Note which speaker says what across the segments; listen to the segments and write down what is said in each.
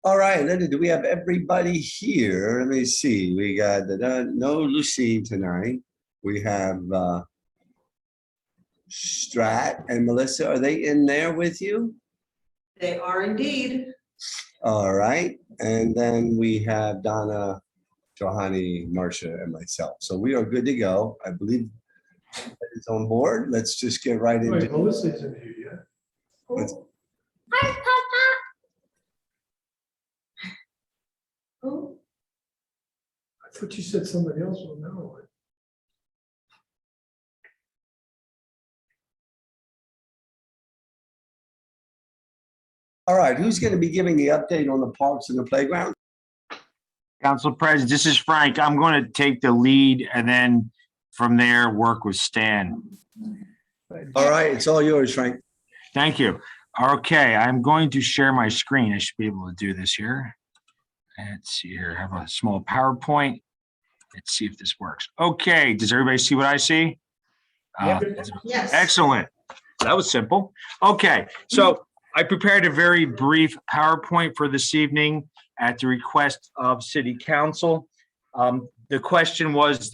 Speaker 1: All right, Linda, do we have everybody here? Let me see. We got no Lucine tonight. We have Strat and Melissa. Are they in there with you?
Speaker 2: They are indeed.
Speaker 1: All right. And then we have Donna, Johanny, Marcia, and myself. So we are good to go. I believe it's on board. Let's just get right into it.
Speaker 3: Melissa isn't here yet.
Speaker 1: Let's-
Speaker 4: Hi, Papa.
Speaker 2: Oh,
Speaker 3: I thought you said somebody else will know.
Speaker 1: All right, who's going to be giving the update on the parks and the playground?
Speaker 5: Council President, this is Frank. I'm going to take the lead and then from there work with Stan.
Speaker 1: All right, it's all yours, Frank.
Speaker 5: Thank you. Okay, I'm going to share my screen. I should be able to do this here. Let's see here. I have a small PowerPoint. Let's see if this works. Okay, does everybody see what I see?
Speaker 2: yes.
Speaker 5: Excellent. That was simple. Okay, so I prepared a very brief PowerPoint for this evening at the request of City Council. The question was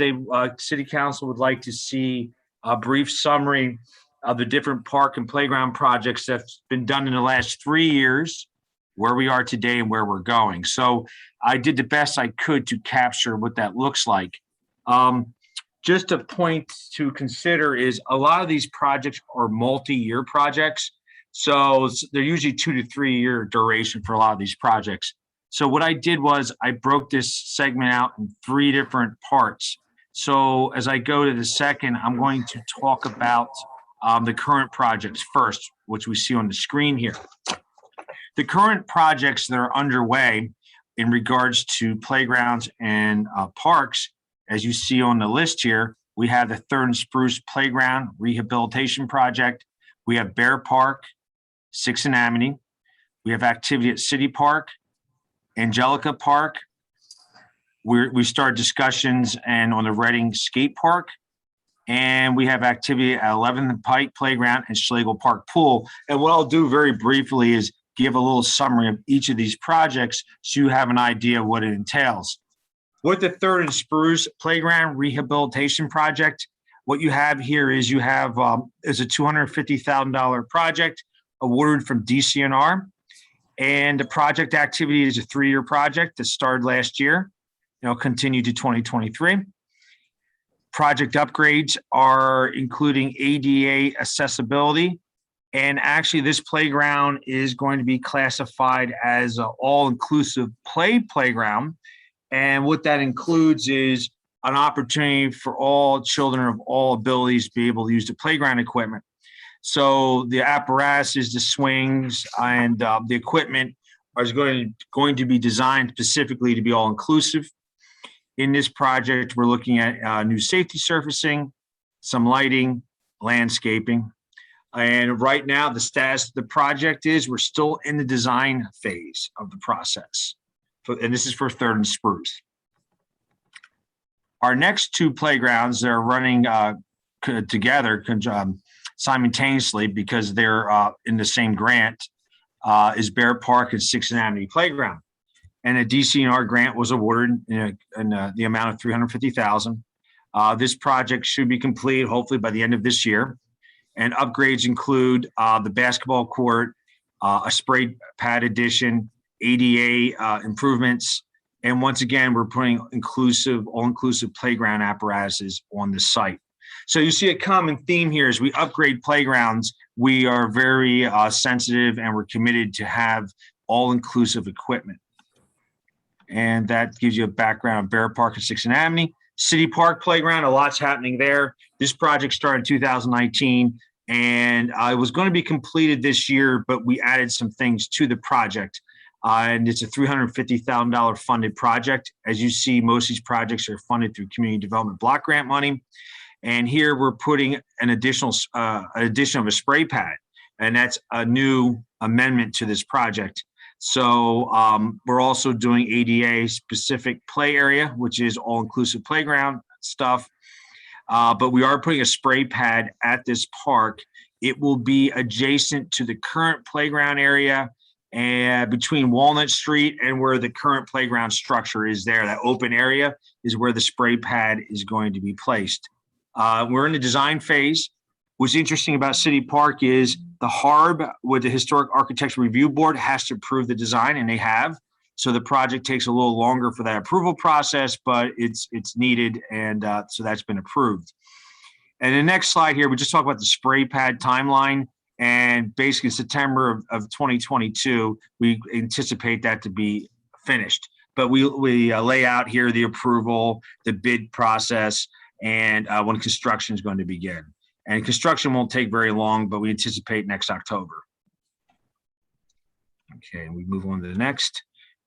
Speaker 5: City Council would like to see a brief summary of the different park and playground projects that's been done in the last 3 years, where we are today and where we're going. So I did the best I could to capture what that looks like. Just a point to consider is a lot of these projects are multi-year projects. So they're usually 2 to 3 year duration for a lot of these projects. So what I did was I broke this segment out in 3 different parts. So as I go to the second, I'm going to talk about the current projects first, which we see on the screen here. The current projects that are underway in regards to playgrounds and parks, as you see on the list here, we have the Third and Spruce Playground Rehabilitation Project. We have Bear Park, 6th and Amity. We have activity at City Park, Angelica Park. We start discussions and on the Reading Skate Park. And we have activity at 11th Pike Playground and Schlegel Park Pool. And what I'll do very briefly is give a little summary of each of these projects so you have an idea of what it entails. With the Third and Spruce Playground Rehabilitation Project, what you have here is you have is a $250,000 project awarded from DCNR. And the project activity is a 3-year project that started last year. It'll continue to 2023. Project upgrades are including ADA accessibility. And actually, this playground is going to be classified as an all-inclusive playground. And what that includes is an opportunity for all children of all abilities to be able to use the playground equipment. So the apparatus, the swings, and the equipment are going to be designed specifically to be all-inclusive. In this project, we're looking at new safety surfacing, some lighting, landscaping. And right now, the status of the project is we're still in the design phase of the process. And this is for Third and Spruce. Our next 2 playgrounds that are running together simultaneously because they're in the same grant is Bear Park and 6th and Amity Playground. And a DCNR grant was awarded in the amount of $350,000. This project should be completed hopefully by the end of this year. And upgrades include the basketball court, a spray pad addition, ADA improvements. And once again, we're putting all-inclusive playground apparatuses on the site. So you see a common theme here as we upgrade playgrounds, we are very sensitive and we're committed to have all-inclusive equipment. And that gives you a background of Bear Park and 6th and Amity. City Park Playground, a lot's happening there. This project started in 2019 and it was going to be completed this year, but we added some things to the project. And it's a $350,000 funded project. As you see, most of these projects are funded through community development block grant money. And here we're putting an addition of a spray pad. And that's a new amendment to this project. So we're also doing ADA specific play area, which is all-inclusive playground stuff. But we are putting a spray pad at this park. It will be adjacent to the current playground area and between Walnut Street and where the current playground structure is there. That open area is where the spray pad is going to be placed. We're in the design phase. What's interesting about City Park is the HARB, with the Historic Architecture Review Board, has to approve the design, and they have. So the project takes a little longer for that approval process, but it's needed, and so that's been approved. And the next slide here, we just talk about the spray pad timeline, and basically September of 2022, we anticipate that to be finished. But we lay out here the approval, the bid process, and when construction is going to begin. And construction won't take very long, but we anticipate next October. Okay, we move on to the next.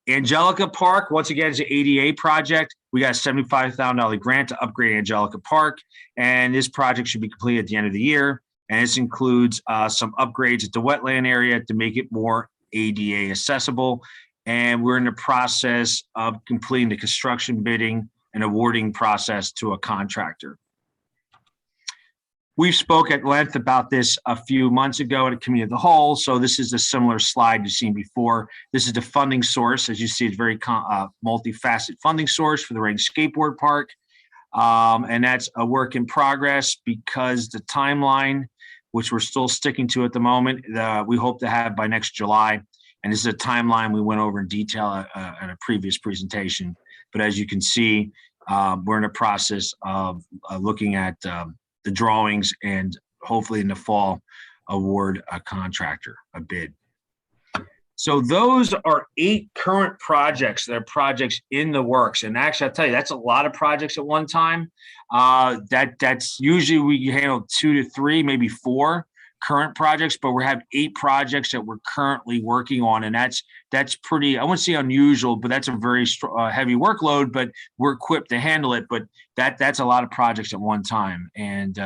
Speaker 5: Angelica Park, once again, is an ADA project. We got a $75,000 grant to upgrade Angelica Park, and this project should be completed at the end of the year. And this includes some upgrades at the wetland area to make it more ADA accessible. And we're in the process of completing the construction bidding and awarding process to a contractor. We spoke at length about this a few months ago at a committee of the whole. So this is a similar slide you've seen before. This is the funding source. As you see, it's very multifaceted funding source for the Reading Skateboard Park. And that's a work in progress because the timeline, which we're still sticking to at the moment, we hope to have by next July. And this is a timeline we went over in detail at a previous presentation. But as you can see, we're in a process of looking at the drawings and hopefully in the fall award a contractor a bid. So those are 8 current projects that are projects in the works. And actually, I'll tell you, that's a lot of projects at one time. That's usually we handle 2 to 3, maybe 4 current projects, but we have 8 projects that we're currently working on. And that's pretty, I wouldn't say unusual, but that's a very heavy workload, but we're equipped to handle it. But that's a lot of projects at one time. And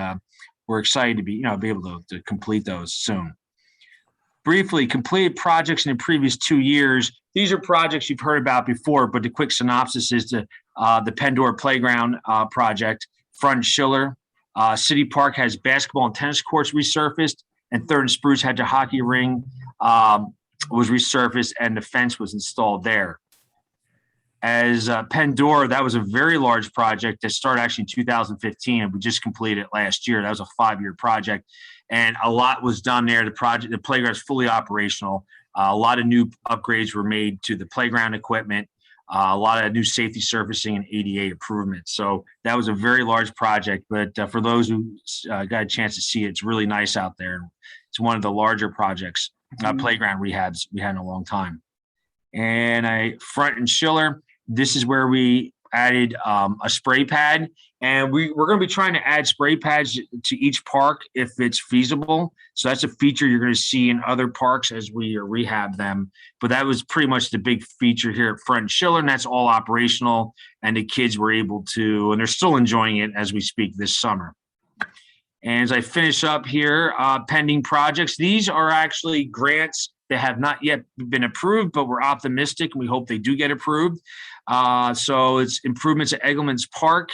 Speaker 5: we're excited to be able to complete those soon. Briefly, completed projects in the previous 2 years. These are projects you've heard about before, but the quick synopsis is the Pandora Playground project, Front Schiller. City Park has basketball and tennis courts resurfaced, and Third and Spruce had the hockey ring was resurfaced, and the fence was installed there. As Pandora, that was a very large project that started actually in 2015, and we just completed it last year. That was a 5-year project, and a lot was done there. The playground is fully operational. A lot of new upgrades were made to the playground equipment. A lot of new safety surfacing and ADA improvements. So that was a very large project, but for those who got a chance to see it, it's really nice out there. It's one of the larger projects, playground rehabs we had in a long time. And Front and Schiller, this is where we added a spray pad, and we're going to be trying to add spray pads to each park if it's feasible. So that's a feature you're going to see in other parks as we rehab them. But that was pretty much the big feature here at Front and Schiller, and that's all operational, and the kids were able to, and they're still enjoying it as we speak this summer. And as I finish up here, pending projects, these are actually grants that have not yet been approved, but we're optimistic and we hope they do get approved. So it's improvements at Eggleman's Park,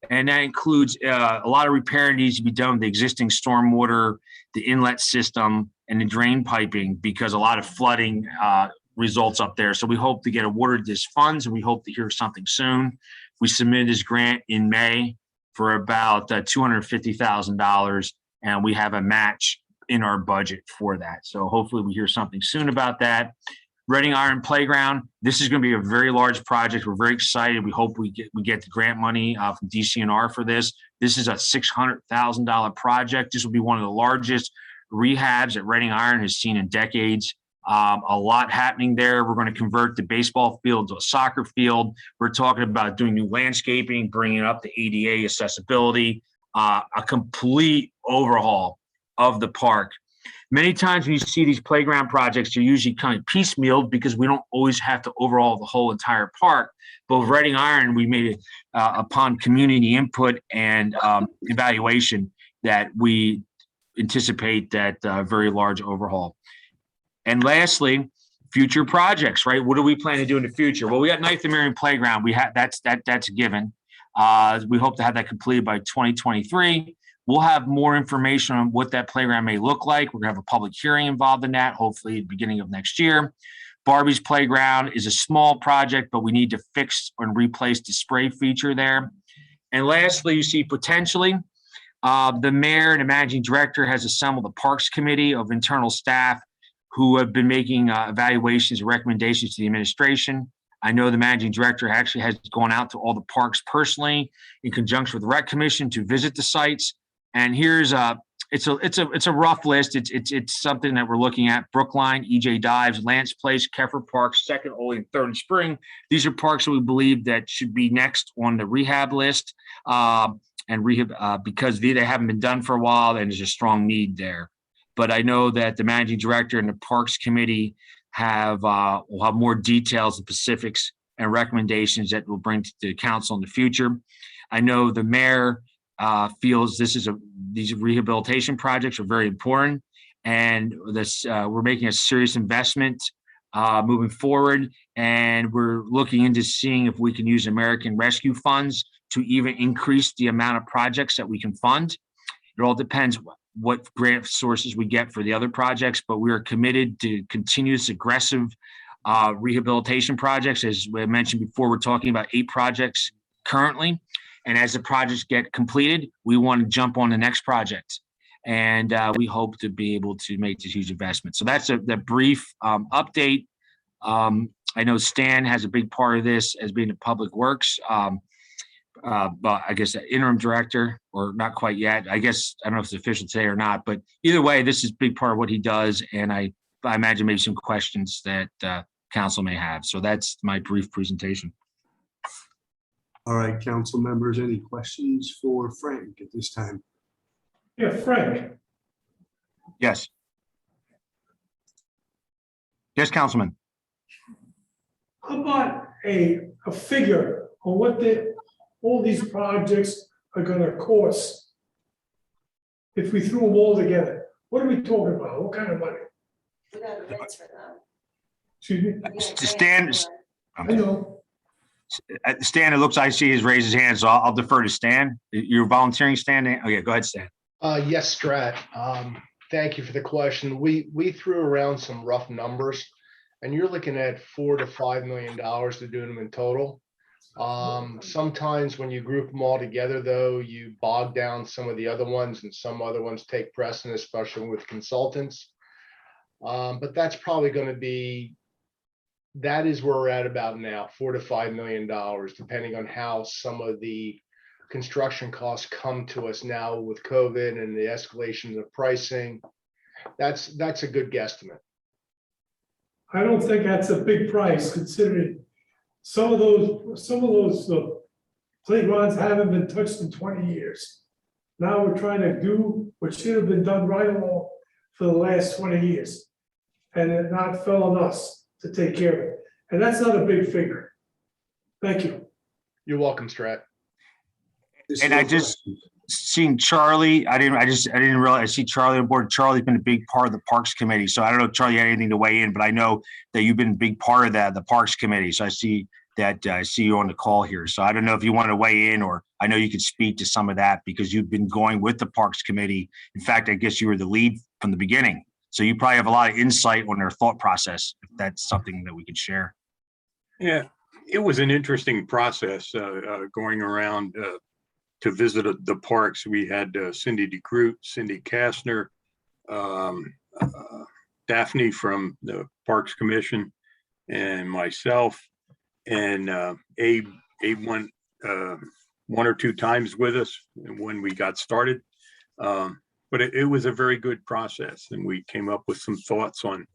Speaker 5: and that includes a lot of repair needs to be done with the existing stormwater, the inlet system, and the drain piping, because a lot of flooding results up there. So we hope to get awarded this funds, and we hope to hear something soon. We submitted this grant in May for about $250,000, and we have a match in our budget for that. So hopefully we hear something soon about that. Reading Iron Playground, this is going to be a very large project. We're very excited. We hope we get the grant money from DCNR for this. This is a $600,000 project. This will be one of the largest rehabs that Reading Iron has seen in decades. A lot happening there. We're going to convert the baseball field to a soccer field. We're talking about doing new landscaping, bringing up the ADA accessibility, a complete overhaul of the park. Many times when you see these playground projects, they're usually kind of piecemealed because we don't always have to overhaul the whole entire park. But with Reading Iron, we made it upon community input and evaluation that we anticipate that very large overhaul. And lastly, future projects, right? What do we plan to do in the future? Well, we got Ninth and Marion Playground. We have that's a given. We hope to have that completed by 2023. We'll have more information on what that playground may look like. We're gonna have a public hearing involved in that, hopefully beginning of next year. Barbie's Playground is a small project, but we need to fix and replace the spray feature there. And lastly, you see potentially, the mayor and the managing director has assembled a Parks Committee of internal staff who have been making evaluations and recommendations to the administration. I know the managing director actually has gone out to all the parks personally in conjunction with the Rec Commission to visit the sites. And here's it's a rough list. It's something that we're looking at: Brookline, EJ Dives, Lance Place, Keffer Park, Second Ole, and Third and Spring. These are parks that we believe that should be next on the rehab list, and rehab because they haven't been done for a while, and there's a strong need there. But I know that the managing director and the Parks Committee will have more details and specifics and recommendations that we'll bring to the council in the future. I know the mayor feels these rehabilitation projects are very important, and we're making a serious investment moving forward, and we're looking into seeing if we can use American Rescue funds to even increase the amount of projects that we can fund. It all depends what grant sources we get for the other projects, but we are committed to continuous aggressive rehabilitation projects. As I mentioned before, we're talking about 8 projects currently. And as the projects get completed, we want to jump on the next project. And we hope to be able to make this huge investment. So that's the brief update. I know Stan has a big part of this as being the Public Works, but I guess the interim director, or not quite yet. I guess, I don't know if it's official today or not, but either way, this is a big part of what he does. And I imagine maybe some questions that council may have. So that's my brief presentation.
Speaker 1: All right, council members, any questions for Frank at this time?
Speaker 3: Yeah, Frank,
Speaker 5: Yes. Yes, Councilman.
Speaker 3: how about a figure on what all these projects are gonna cost? If we threw them all together, what are we talking about? What kind of money?
Speaker 2: We got a rates for that.
Speaker 3: Excuse me? I know.
Speaker 5: Stan, it looks like I see he's raised his hand, so I'll defer to Stan. You're volunteering, Stan? Okay, go ahead, Stan.
Speaker 6: Yes, Strat. Thank you for the question. We threw around some rough numbers, and you're looking at $4 to $5 million to do them in total. Sometimes when you group them all together, though, you bog down some of the other ones, and some other ones take precedent, especially with consultants. But that's probably going to be. That is where we're at about now, $4 to $5 million, depending on how some of the construction costs come to us now with COVID and the escalations of pricing. That's a good guesstimate.
Speaker 3: I don't think that's a big price, considering some of those playgrounds haven't been touched in 20 years. Now we're trying to do what should have been done right along for the last 20 years. And it not fell on us to take care of it. And that's not a big figure. Thank you.
Speaker 6: You're welcome, Strat.
Speaker 5: And I just seen Charlie. I didn't realize. I see Charlie on board. Charlie's been a big part of the Parks Committee. So I don't know if Charlie had anything to weigh in, but I know that you've been a big part of the Parks Committee. So I see you on the call here. So I don't know if you want to weigh in, or I know you could speak to some of that because you've been going with the Parks Committee. In fact, I guess you were the lead from the beginning. So you probably have a lot of insight on their thought process, if that's something that we could share.
Speaker 7: Yeah, it was an interesting process going around to visit the parks. We had Cindy DeCrute, Cindy Kastner, Daphne from the Parks Commission, and myself. And Abe went 1 or 2 times with us when we got started. But it was a very good process, and we came up with some thoughts on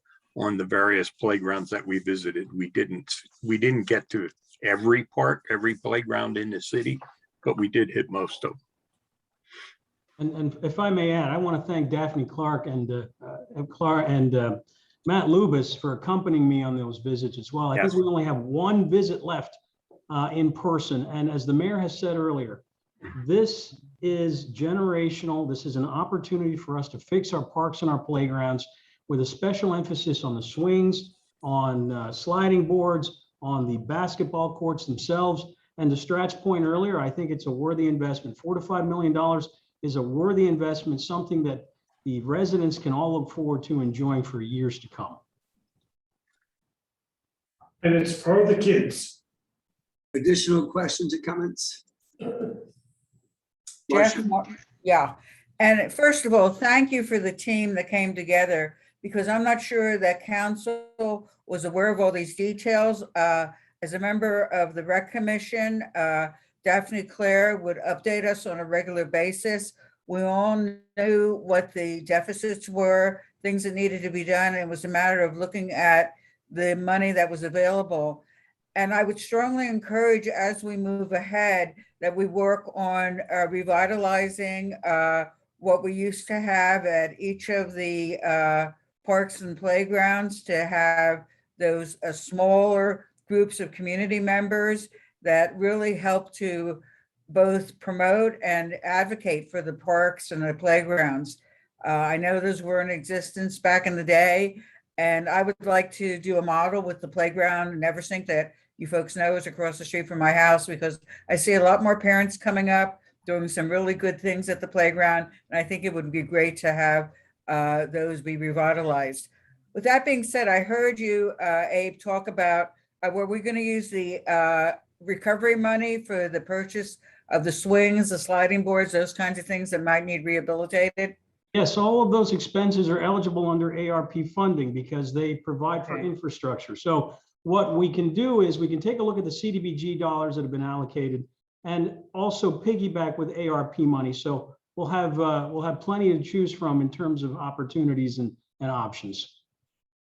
Speaker 7: the various playgrounds that we visited. We didn't get to every park, every playground in the city, but we did hit most of them.
Speaker 8: And if I may add, I want to thank Daphne Clark and Matt Lubis for accompanying me on those visits as well. I think we only have 1 visit left in person, and as the mayor has said earlier, this is generational. This is an opportunity for us to fix our parks and our playgrounds with a special emphasis on the swings, on sliding boards, on the basketball courts themselves. And to Strat's point earlier, I think it's a worthy investment. $4 to $5 million is a worthy investment, something that the residents can all look forward to enjoying for years to come.
Speaker 3: And it's for the kids.
Speaker 1: Additional questions or comments?
Speaker 9: Jeff,
Speaker 1: Marcia?
Speaker 9: yeah. And first of all, thank you for the team that came together, because I'm not sure that council was aware of all these details. As a member of the Rec Commission, Daphne Claire would update us on a regular basis. We all knew what the deficits were, things that needed to be done. It was a matter of looking at the money that was available. And I would strongly encourage, as we move ahead, that we work on revitalizing what we used to have at each of the parks and playgrounds, to have those smaller groups of community members that really help to both promote and advocate for the parks and the playgrounds. I know those were in existence back in the day, and I would like to do a model with the playground in Eversink that you folks know is across the street from my house, because I see a lot more parents coming up doing some really good things at the playground. And I think it would be great to have those be revitalized. With that being said, I heard you, Abe, talk about, were we going to use the recovery money for the purchase of the swings, the sliding boards, those kinds of things that might need rehabilitated?
Speaker 8: Yes, all of those expenses are eligible under ARP funding because they provide for
Speaker 9: Okay.
Speaker 8: infrastructure. So what we can do is we can take a look at the CDBG dollars that have been allocated and also piggyback with ARP money. So we'll have plenty to choose from in terms of opportunities and options.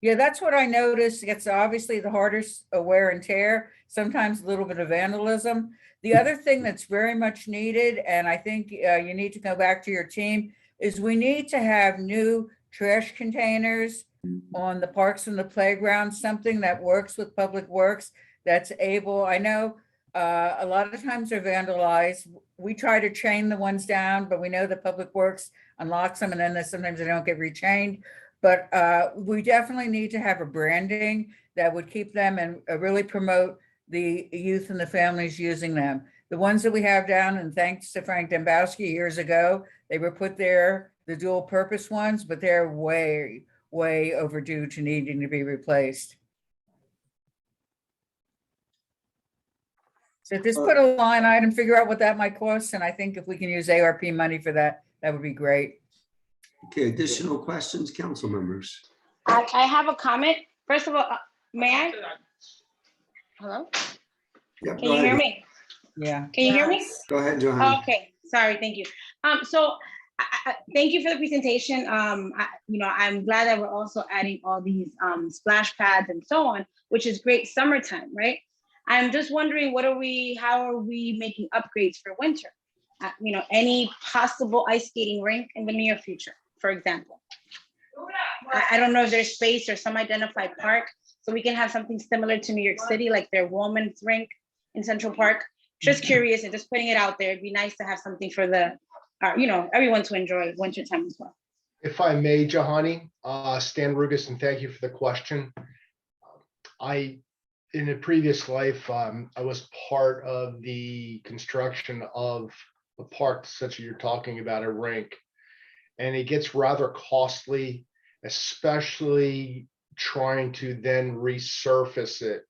Speaker 9: Yeah, that's what I noticed. It's obviously the hardest wear and tear, sometimes a little bit of vandalism. The other thing that's very much needed, and I think you need to go back to your team, is we need to have new trash containers on the parks and the playgrounds, something that works with Public Works, that's able, I know a lot of times they're vandalized. We try to chain the ones down, but we know that Public Works unlocks them, and then sometimes they don't get rechained. But we definitely need to have a branding that would keep them and really promote the youth and the families using them. The ones that we have down, and thanks to Frank Dembowski years ago, they were put there, the dual purpose ones, but they're way, way overdue to needing to be replaced. So just put a line item, figure out what that might cost, and I think if we can use ARP money for that, that would be great.
Speaker 1: Okay, additional questions, council members?
Speaker 4: I have a comment. First of all, may I? Hello?
Speaker 1: Yep,
Speaker 4: Can
Speaker 1: go
Speaker 4: you hear
Speaker 1: ahead.
Speaker 4: me?
Speaker 9: Yeah.
Speaker 4: Can you hear me?
Speaker 2: Yes.
Speaker 1: Go ahead, Johanna.
Speaker 4: Okay, sorry, thank you. So thank you for the presentation. I'm glad that we're also adding all these splash pads and so on, which is great summertime, right? I'm just wondering, how are we making upgrades for winter? Any possible ice skating rink in the near future, for example. I don't know if there's space or some identified park, so we can have something similar to New York City, like their Women's Rink in Central Park. Just curious and just putting it out there. It'd be nice to have something for everyone to enjoy wintertime as well.
Speaker 6: If I may, Jahani, Stan Rugas, and thank you for the question. In a previous life, I was part of the construction of a park such as you're talking about, a rink. And it gets rather costly, especially trying to then resurface it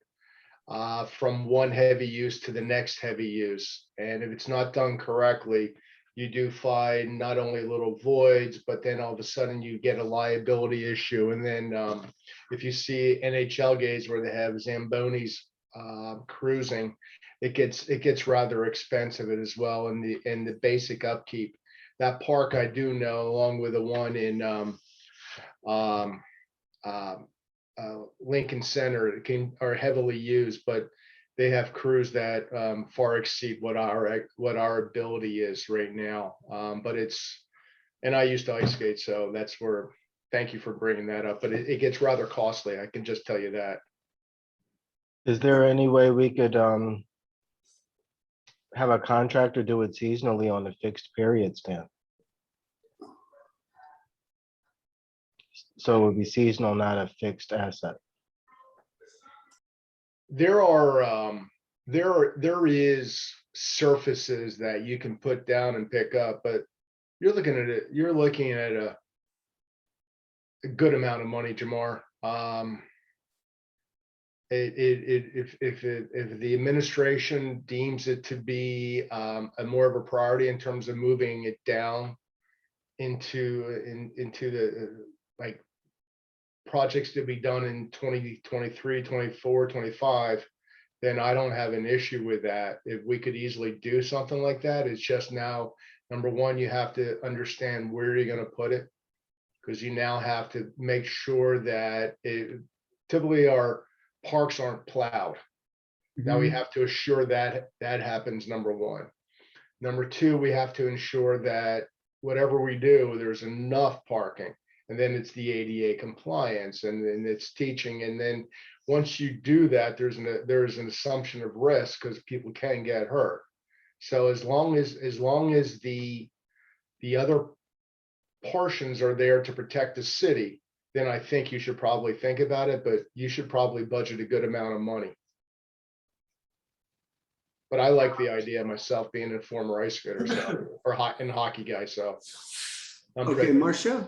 Speaker 6: from one heavy use to the next heavy use. And if it's not done correctly, you do find not only little voids, but then all of a sudden you get a liability issue. And then if you see NHL games where they have Zambonis cruising, it gets rather expensive as well. And the basic upkeep. That park I do know, along with the one in Lincoln Center, are heavily used, but they have crews that far exceed what our ability is right now. And I used to ice skate, so that's where. Thank you for bringing that up, but it gets rather costly. I can just tell you that.
Speaker 10: Is there any way we could have a contractor do it seasonally on a fixed period, Stan? So it would be seasonal, not a fixed asset.
Speaker 6: There is surfaces that you can put down and pick up, but you're looking at it, you're looking at a good amount of money, Jamar. If the administration deems it to be a more of a priority in terms of moving it down into the like projects to be done in 2023, 24, 25, then I don't have an issue with that. If we could easily do something like that, it's just now, number one, you have to understand where you're gonna put it. Because you now have to make sure that typically our parks aren't plowed. Now we have to assure that that happens, number one. Number two, we have to ensure that whatever we do, there's enough parking. And then it's the ADA compliance and then it's teaching. And then once you do that, there's an assumption of risk because people can get hurt. So as long as the other portions are there to protect the city, then I think you should probably think about it, but you should probably budget a good amount of money. But I like the idea myself, being a former ice skater, so, and hockey guy, so.
Speaker 1: Okay, Marcia?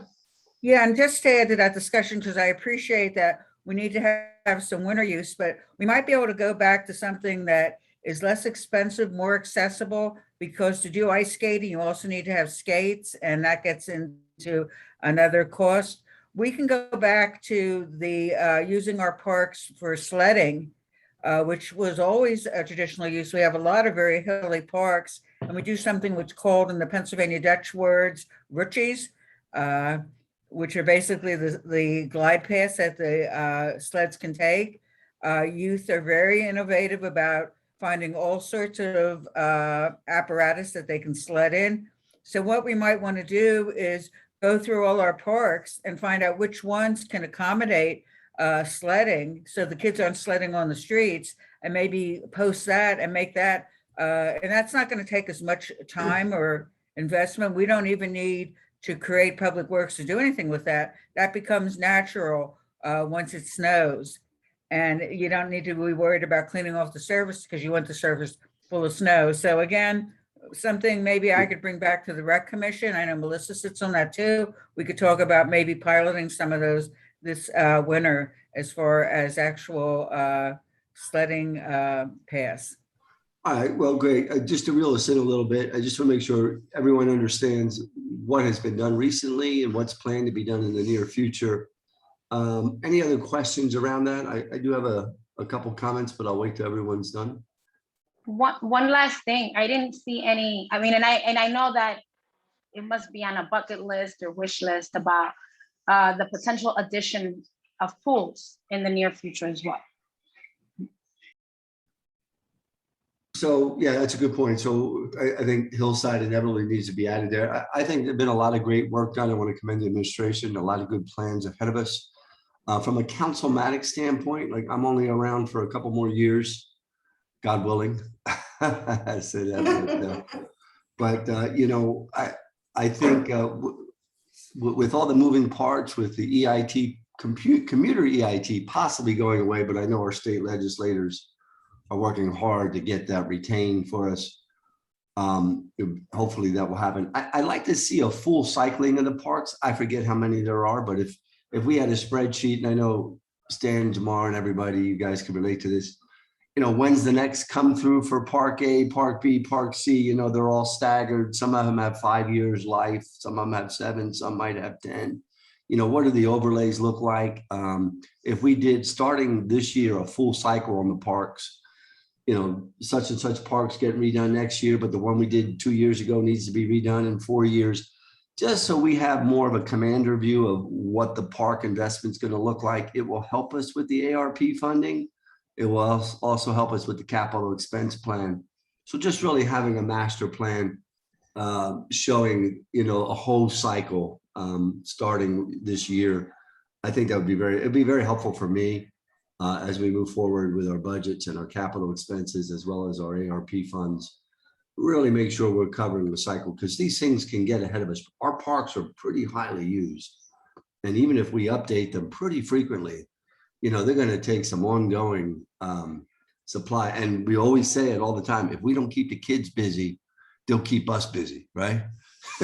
Speaker 9: Yeah, and just to add to that discussion, because I appreciate that we need to have some winter use, but we might be able to go back to something that is less expensive, more accessible, because to do ice skating, you also need to have skates, and that gets into another cost. We can go back to the using our parks for sledding, which was always a traditional use. We have a lot of very hilly parks, and we do something what's called in the Pennsylvania Dutch words, ruchies, which are basically the glide paths that the sleds can take. Youth are very innovative about finding all sorts of apparatus that they can sled in. So what we might want to do is go through all our parks and find out which ones can accommodate sledding, so the kids aren't sledding on the streets, and maybe post that and make that, and that's not going to take as much time or investment. We don't even need to create public works to do anything with that. That becomes natural once it snows. And you don't need to be worried about cleaning off the surface because you want the surface full of snow. So again, something maybe I could bring back to the rec commission. I know Melissa sits on that too. We could talk about maybe piloting some of those this winter as far as actual sledding paths.
Speaker 1: All right, well, great. Just to reel us in a little bit, I just want to make sure everyone understands what has been done recently and what's planned to be done in the near future. Any other questions around that? I do have a couple comments, but I'll wait till everyone's done.
Speaker 4: One last thing, I didn't see any, I mean, and I know that it must be on a bucket list or wish list about the potential addition of pools in the near future as well.
Speaker 1: So, yeah, that's a good point. So I think Hillside inevitably needs to be added there. I think there's been a lot of great work done. I want to commend the administration, a lot of good plans ahead of us. From a councilmatic standpoint, like I'm only around for a couple more years, God willing. I said that, but you know, I think with all the moving parts, with the EIT commuter EIT possibly going away, but I know our state legislators are working hard to get that retained for us. Hopefully that will happen. I like to see a full cycling of the parks. I forget how many there are, but if we had a spreadsheet, and I know Stan, Jamar, and everybody, you guys can relate to this, you know, when's the next come through for Park A, Park B, Park C, you know, they're all staggered. Some of them have 5 years life, some of them have 7, some might have 10. You know, what do the overlays look like? If we did, starting this year, a full cycle on the parks, you know, such and such parks get redone next year, but the one we did 2 years ago needs to be redone in 4 years, just so we have more of a commander view of what the park investment's going to look like. It will help us with the ARP funding. It will also help us with the capital expense plan. So just really having a master plan showing, you know, a whole cycle starting this year, I think that would be it'd be very helpful for me as we move forward with our budgets and our capital expenses, as well as our ARP funds. Really make sure we're covering the cycle, because these things can get ahead of us. Our parks are pretty highly used. And even if we update them pretty frequently, you know, they're going to take some ongoing supply. And we always say it all the time, if we don't keep the kids busy, they'll keep us busy, right?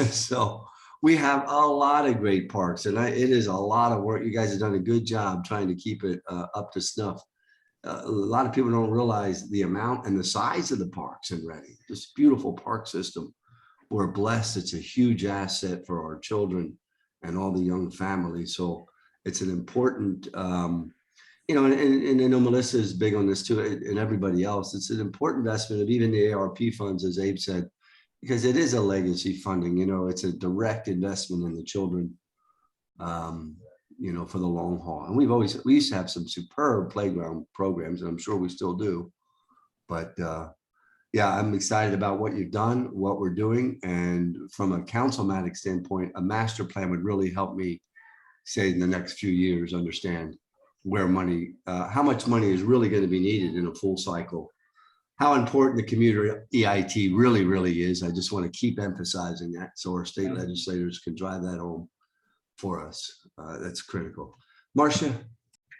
Speaker 1: So we have a lot of great parks, and it is a lot of work. You guys have done a good job trying to keep it up to snuff. A lot of people don't realize the amount and the size of the parks in Reading. This beautiful park system. We're blessed. It's a huge asset for our children and all the young families. So it's an important, and I know Melissa is big on this too, and everybody else. It's an important investment of even the ARP funds, as Abe said, because it is a legacy funding. It's a direct investment in the children, for the long haul. And we used to have some superb playground programs, and I'm sure we still do. But yeah, I'm excited about what you've done, what we're doing. And from a councilmatic standpoint, a master plan would really help me, say, in the next few years, understand where money, how much money is really going to be needed in a full cycle, how important the commuter EIT really, really is. I just want to keep emphasizing that so our state legislators can drive that home for us. That's critical. Marcia?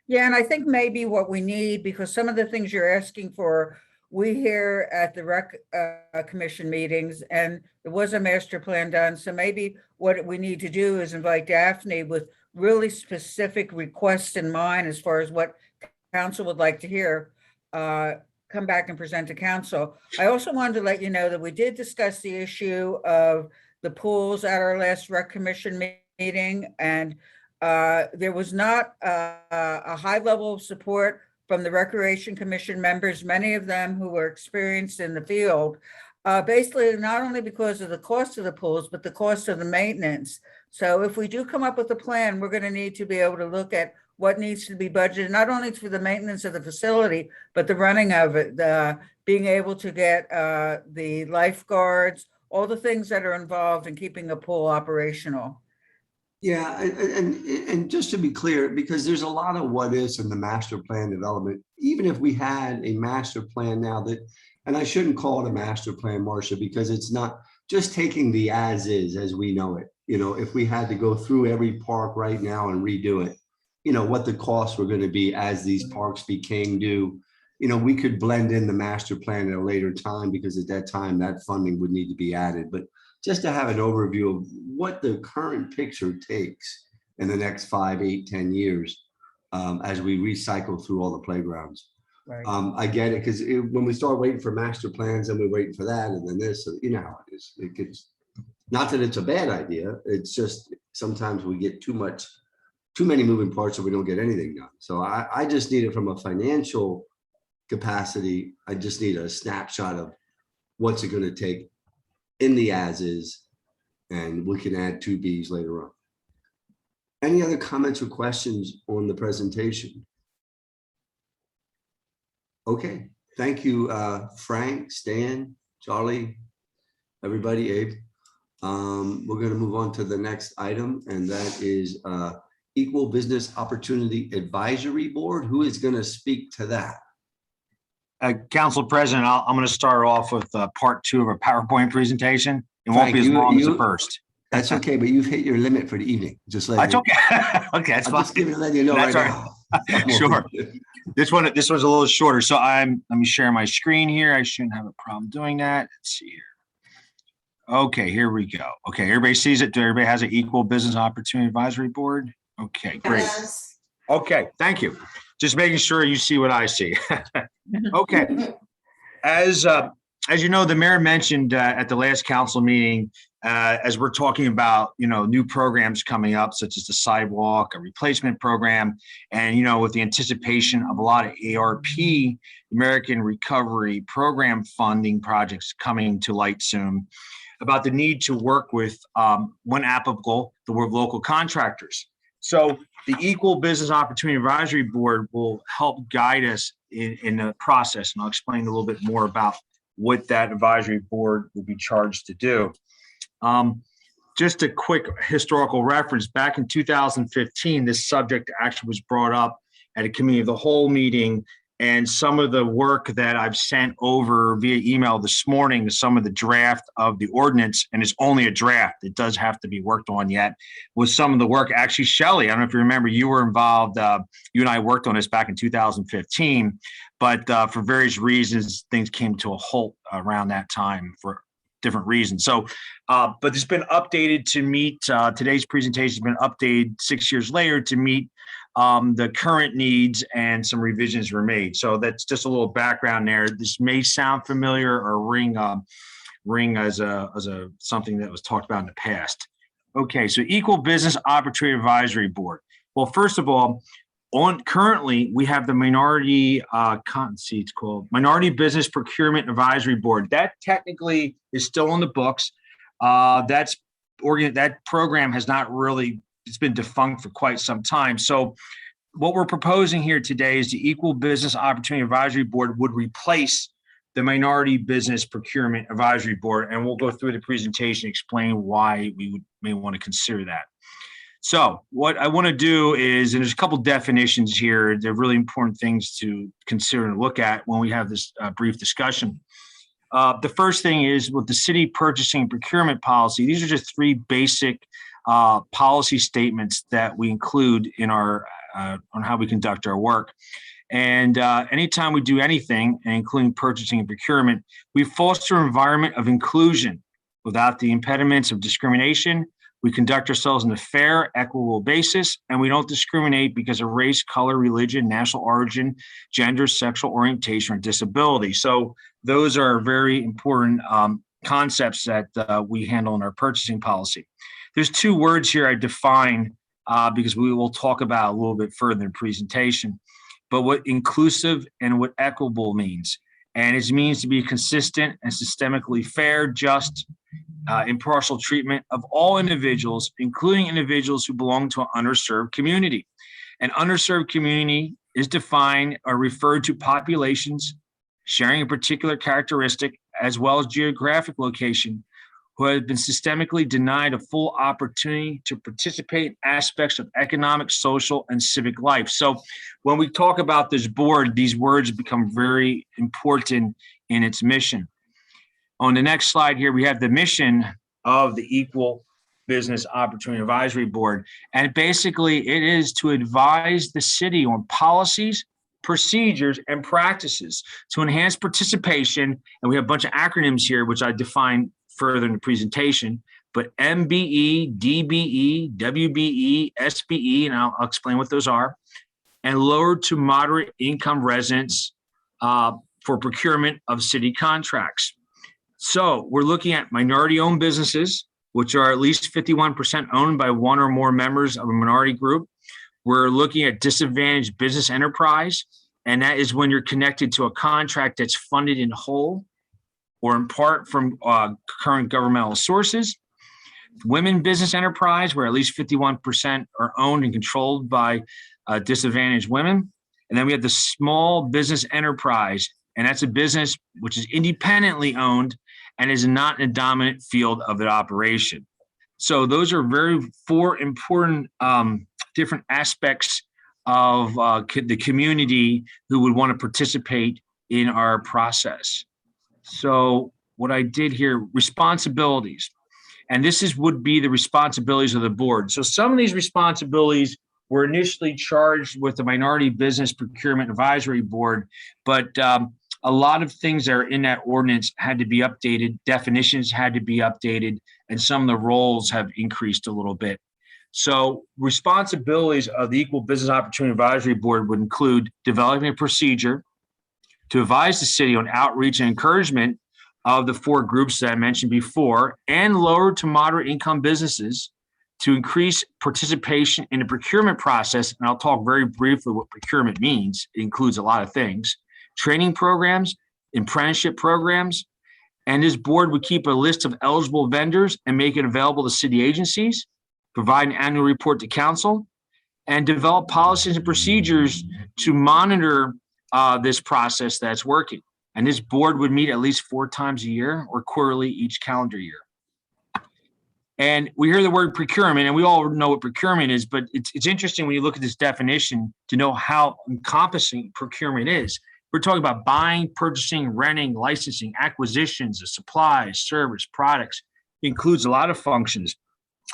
Speaker 9: Yeah, and I think maybe what we need, because some of the things you're asking for, we hear at the rec commission meetings, and there was a master plan done. So maybe what we need to do is invite Daphne with really specific requests in mind as far as what council would like to hear, come back and present to council. I also wanted to let you know that we did discuss the issue of the pools at our last rec commission meeting, and there was not a high level of support from the Recreation Commission members, many of them who were experienced in the field, basically not only because of the cost of the pools, but the cost of the maintenance. So if we do come up with a plan, we're going to need to be able to look at what needs to be budgeted, not only for the maintenance of the facility, but the running of it, being able to get the lifeguards, all the things that are involved in keeping a pool operational.
Speaker 1: Yeah, and just to be clear, because there's a lot of what ifs in the master plan development, even if we had a master plan now that, and I shouldn't call it a master plan, Marcia, because it's not just taking the as is as we know it. If we had to go through every park right now and redo it, what the costs were going to be as these parks became due, we could blend in the master plan at a later time, because at that time that funding would need to be added. But just to have an overview of what the current picture takes in the next 5, 8, 10 years as we recycle through all the playgrounds.
Speaker 9: Right.
Speaker 1: I get it, because when we start waiting for master plans and we're waiting for that and then this, how it is. It gets, not that it's a bad idea, it's just sometimes we get too many moving parts and we don't get anything done. So I just need it from a financial capacity. I just need a snapshot of what's it going to take in the as is, and we can add 2Bs later on. Any other comments or questions on the presentation? Okay, thank you, Frank, Stan, Charlie, everybody, Abe. We're going to move on to the next item, and that is Equal Business Opportunity Advisory Board. Who is going to speak to that?
Speaker 5: Council President, I'm going to start off with part 2 of a PowerPoint presentation. It won't
Speaker 1: Frank,
Speaker 5: be as long as the first.
Speaker 1: That's okay, but you've hit your limit for the evening. Just let
Speaker 5: That's okay. Okay, that's
Speaker 1: I'm
Speaker 5: fine.
Speaker 1: just giving to let you know
Speaker 5: That's
Speaker 1: right
Speaker 5: all
Speaker 1: now.
Speaker 5: Sure. This one's a little shorter. So let me share my screen here. I shouldn't have a problem doing that. Let's see here. Okay, here we go. Okay, everybody sees it. Everybody has an Equal Business Opportunity Advisory Board. Okay, great.
Speaker 2: Yes.
Speaker 5: Okay, thank you. Just making sure you see what I see. Okay. As you know, the mayor mentioned at the last council meeting, as we're talking about, new programs coming up, such as the sidewalk, a replacement program, and, with the anticipation of a lot of ARP, American Recovery Program funding projects coming to light soon, about the need to work with, when applicable, the local contractors. So the Equal Business Opportunity Advisory Board will help guide us in the process. And I'll explain a little bit more about what that advisory board will be charged to do. Just a quick historical reference. Back in 2015, this subject actually was brought up at a committee of the whole meeting, and some of the work that I've sent over via email this morning, some of the draft of the ordinance, and it's only a draft, it does have to be worked on yet, was some of the work. Actually, Shelley, I don't know if you remember, you were involved, you and I worked on this back in 2015, but for various reasons, things came to a halt around that time for different reasons. So, but it's been updated to meet, today's presentation has been updated 6 years later to meet the current needs, and some revisions were made. So that's just a little background there. This may sound familiar or ring as a something that was talked about in the past. Okay, so Equal Business Opportunity Advisory Board. Well, first of all, currently we have the Minority Minority Business Procurement Advisory Board. That technically is still on the books. That program has not really, it's been defunct for quite some time. So what we're proposing here today is the Equal Business Opportunity Advisory Board would replace the Minority Business Procurement Advisory Board, and we'll go through the presentation, explain why we may want to consider that. So what I want to do is, and there's a couple definitions here, they're really important things to consider and look at when we have this brief discussion. The first thing is with the city purchasing and procurement policy, these are just three basic policy statements that we include in our on how we conduct our work. And anytime we do anything, including purchasing and procurement, we foster an environment of inclusion without the impediments of discrimination. We conduct ourselves in a fair, equitable basis, and we don't discriminate because of race, color, religion, national origin, gender, sexual orientation, or disability. So those are very important concepts that we handle in our purchasing policy. There's two words here I define because we will talk about a little bit further in the presentation, but what inclusive and what equitable means. And it means to be consistent and systemically fair, just, impartial treatment of all individuals, including individuals who belong to an underserved community. An underserved community is defined or referred to populations sharing a particular characteristic as well as geographic location who have been systemically denied a full opportunity to participate in aspects of economic, social, and civic life. So when we talk about this board, these words become very important in its mission. On the next slide here, we have the mission of the Equal Business Opportunity Advisory Board. And basically it is to advise the city on policies, procedures, and practices to enhance participation. And we have a bunch of acronyms here, which I define further in the presentation, but MBE, DBE, WBE, SBE, and I'll explain what those are, and lower to moderate income residents for procurement of city contracts. So we're looking at minority-owned businesses, which are at least 51% owned by one or more members of a minority group. We're looking at disadvantaged business enterprise, and that is when you're connected to a contract that's funded in whole or in part from current governmental sources. Women business enterprise, where at least 51% are owned and controlled by disadvantaged women. And then we have the small business enterprise, and that's a business which is independently owned and is not in a dominant field of the operation. So those are four important different aspects of the community who would want to participate in our process. So what I did here, responsibilities, and would be the responsibilities of the board. So some of these responsibilities were initially charged with the Minority Business Procurement Advisory Board, but a lot of things that are in that ordinance had to be updated, definitions had to be updated, and some of the roles have increased a little bit. So responsibilities of the Equal Business Opportunity Advisory Board would include developing a procedure to advise the city on outreach and encouragement of the four groups that I mentioned before, and lower to moderate income businesses to increase participation in the procurement process. And I'll talk very briefly what procurement means. It includes a lot of things: training programs, apprenticeship programs, and this board would keep a list of eligible vendors and make it available to city agencies, provide an annual report to council, and develop policies and procedures to monitor this process that's working. And this board would meet at least 4 times a year or quarterly each calendar year. And we hear the word procurement, and we all know what procurement is, but it's interesting when you look at this definition to know how encompassing procurement is. We're talking about buying, purchasing, renting, licensing, acquisitions of supplies, service, products. It includes a lot of functions.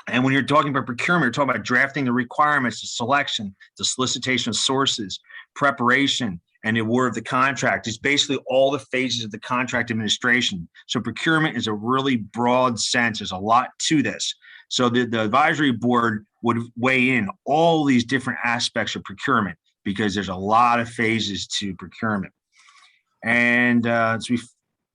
Speaker 5: And when you're talking about procurement, you're talking about drafting the requirements, the selection, the solicitation of sources, preparation, and the award of the contract. It's basically all the phases of the contract administration. So procurement is a really broad sense. There's a lot to this. So the advisory board would weigh in all these different aspects of procurement because there's a lot of phases to procurement. And as we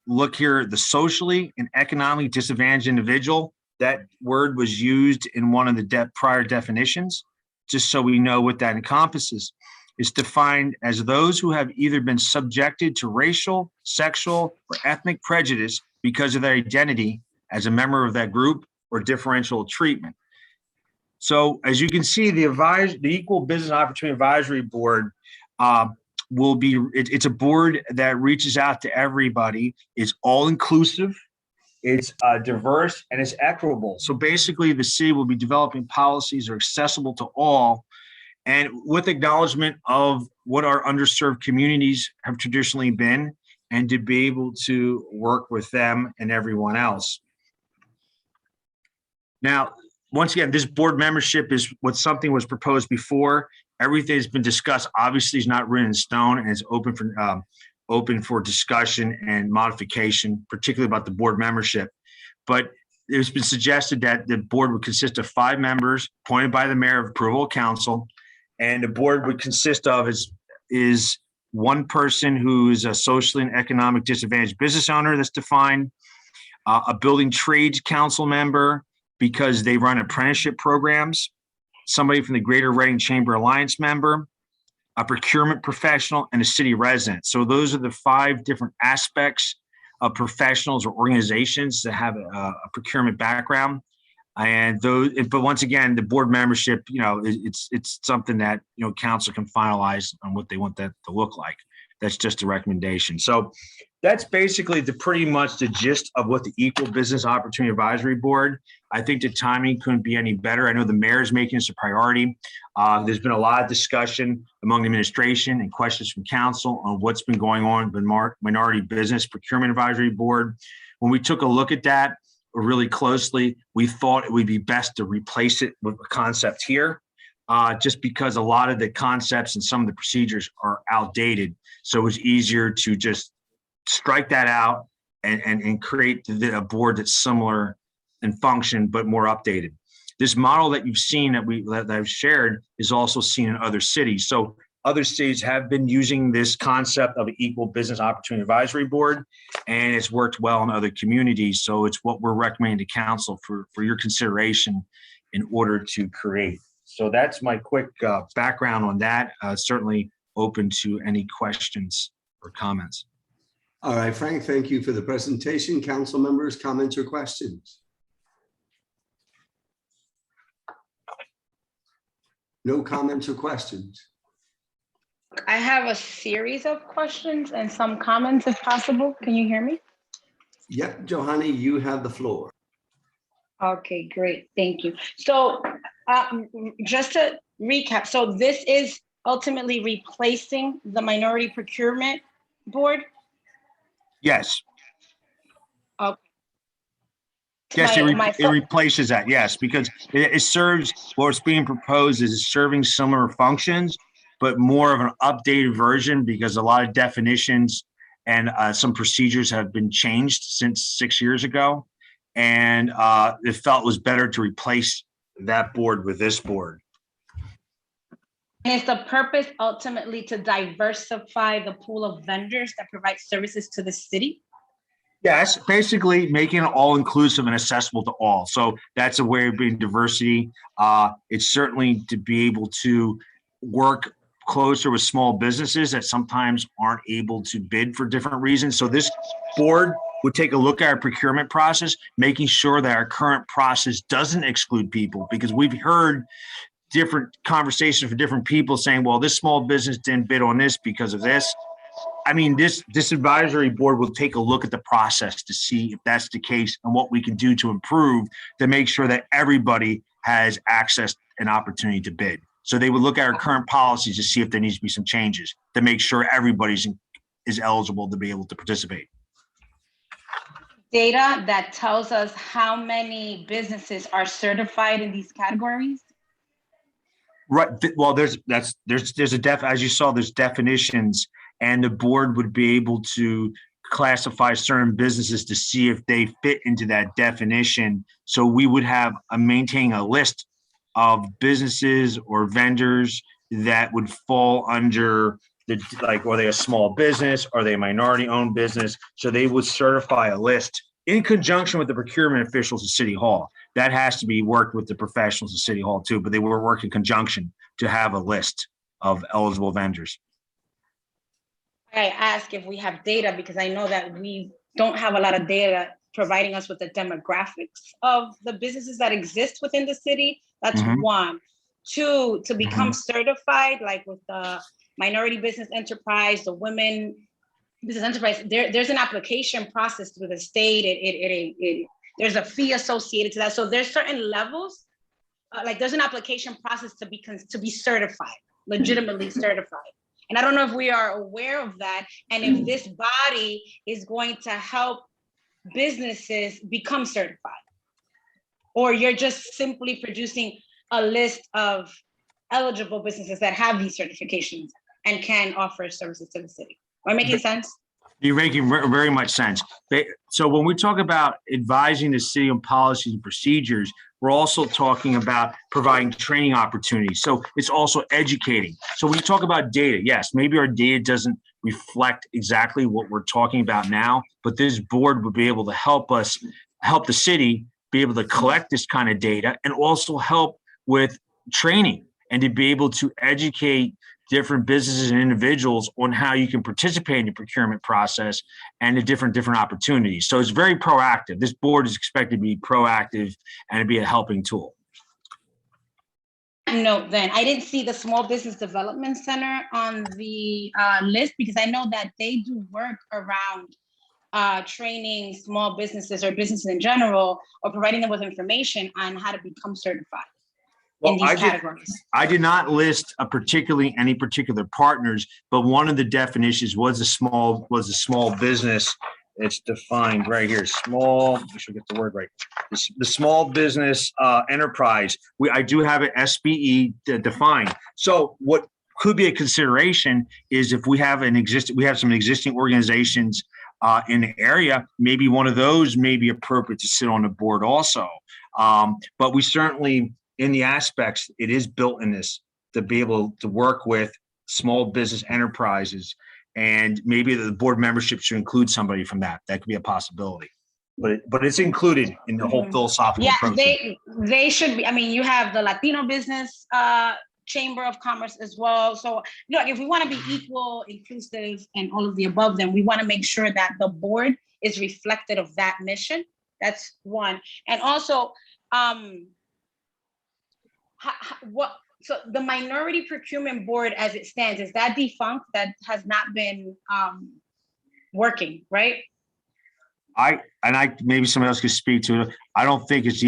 Speaker 5: look here, the socially and economically disadvantaged individual, that word was used in one of the prior definitions, just so we know what that encompasses. It's defined as those who have either been subjected to racial, sexual, or ethnic prejudice because of their identity as a member of that group or differential treatment. So as you can see, the Equal Business Opportunity Advisory Board will be, it's a board that reaches out to everybody. It's all inclusive, it's diverse, and it's equitable. So basically the city will be developing policies that are accessible to all, and with acknowledgement of what our underserved communities have traditionally been, and to be able to work with them and everyone else. Now, once again, this board membership is what something was proposed before. Everything has been discussed, obviously is not written in stone, and is open for discussion and modification, particularly about the board membership. But it's been suggested that the board would consist of 5 members appointed by the mayor of approval of council. And the board would consist of is one person who is a socially and economic disadvantaged business owner that's defined, a building trades council member because they run apprenticeship programs, somebody from the Greater Reading Chamber Alliance member, a procurement professional, and a city resident. So those are the 5 different aspects of professionals or organizations that have a procurement background. And those, but once again, the board membership, it's something that, council can finalize on what they want that to look like. That's just a recommendation. So that's basically pretty much the gist of what the Equal Business Opportunity Advisory Board. I think the timing couldn't be any better. I know the mayor is making this a priority. There's been a lot of discussion among the administration and questions from council on what's been going on with the Minority Business Procurement Advisory Board. When we took a look at that really closely, we thought it would be best to replace it with a concept here, just because a lot of the concepts and some of the procedures are outdated. So it was easier to just strike that out and create a board that's similar in function, but more updated. This model that you've seen that I've shared is also seen in other cities. So other cities have been using this concept of an Equal Business Opportunity Advisory Board, and it's worked well in other communities. So it's what we're recommending to council for your consideration in order to create. So that's my quick background on that. Certainly open to any questions or comments.
Speaker 1: All right, Frank, thank you for the presentation. Council members, comments or questions? No comments or questions?
Speaker 4: I have a series of questions and some comments if possible. Can you hear me?
Speaker 1: Yep, Johanny, you have the floor.
Speaker 4: Okay, great. Thank you. So just to recap, so this is ultimately replacing the Minority Procurement Board?
Speaker 5: Yes.
Speaker 4: Okay.
Speaker 5: Yes, it replaces that, yes, because it serves, what's being proposed is serving similar functions, but more of an updated version because a lot of definitions and some procedures have been changed since 6 years ago. And it felt it was better to replace that board with this board.
Speaker 4: And is the purpose ultimately to diversify the pool of vendors that provide services to the city?
Speaker 5: Yes, basically making it all inclusive and accessible to all. So that's a way of being diversity. It's certainly to be able to work closer with small businesses that sometimes aren't able to bid for different reasons. So this board would take a look at our procurement process, making sure that our current process doesn't exclude people, because we've heard different conversations from different people saying, well, this small business didn't bid on this because of this. I mean, this advisory board will take a look at the process to see if that's the case and what we can do to improve to make sure that everybody has access and opportunity to bid. So they would look at our current policies to see if there needs to be some changes to make sure everybody's is eligible to be able to participate.
Speaker 4: Data that tells us how many businesses are certified in these categories?
Speaker 5: Right. Well, as you saw, there's definitions and the board would be able to classify certain businesses to see if they fit into that definition. So we would have maintaining a list of businesses or vendors that would fall under the, like, are they a small business? Are they a minority owned business? So they would certify a list in conjunction with the procurement officials at City Hall. That has to be worked with the professionals at City Hall too, but they will work in conjunction to have a list of eligible vendors.
Speaker 4: I ask if we have data because I know that we don't have a lot of data providing us with the demographics of the businesses that exist within the city. That's
Speaker 5: Mhm.
Speaker 4: one. Two, to become certified, like with the minority business enterprise, the women business enterprise, there's an application process through the state. There's a fee associated to that. So there's certain levels, like there's an application process to be certified, legitimately certified. And I don't know if we are aware of that, and if this body is going to help businesses become certified, or you're just simply producing a list of eligible businesses that have these certifications and can offer services to the city. Am I making sense?
Speaker 5: You're making very much sense. So when we talk about advising the city on policies and procedures, we're also talking about providing training opportunities. So it's also educating. So when you talk about data, yes, maybe our data doesn't reflect exactly what we're talking about now, but this board would be able to help us, help the city be able to collect this kind of data and also help with training and to be able to educate different businesses and individuals on how you can participate in the procurement process and the different opportunities. So it's very proactive. This board is expected to be proactive and to be a helping tool.
Speaker 4: No, then I didn't see the Small Business Development Center on the list because I know that they do work around training small businesses or businesses in general, or providing them with information on how to become certified.
Speaker 5: Well,
Speaker 4: in these categories.
Speaker 5: I did not list any particular partners, but one of the definitions was a small business. It's defined right here. Small. I should get the word right. The small business enterprise. I do have an SBE defined. So what could be a consideration is if we have some existing organizations in the area, maybe one of those may be appropriate to sit on the board also. But we certainly, in the aspects, it is built in this to be able to work with small business enterprises, and maybe the board membership should include somebody from that. That could be a possibility, but it's included in the whole philosophical approach.
Speaker 4: They should be. I mean, you have the Latino Business Chamber of Commerce as well. So, look, if we want to be equal, inclusive, and all of the above, then we want to make sure that the board is reflective of that mission. That's one, and also, so the Minority Procurement Board as it stands, is that defunct? That has not been working, right?
Speaker 5: Maybe somebody else could speak to it. I don't think it's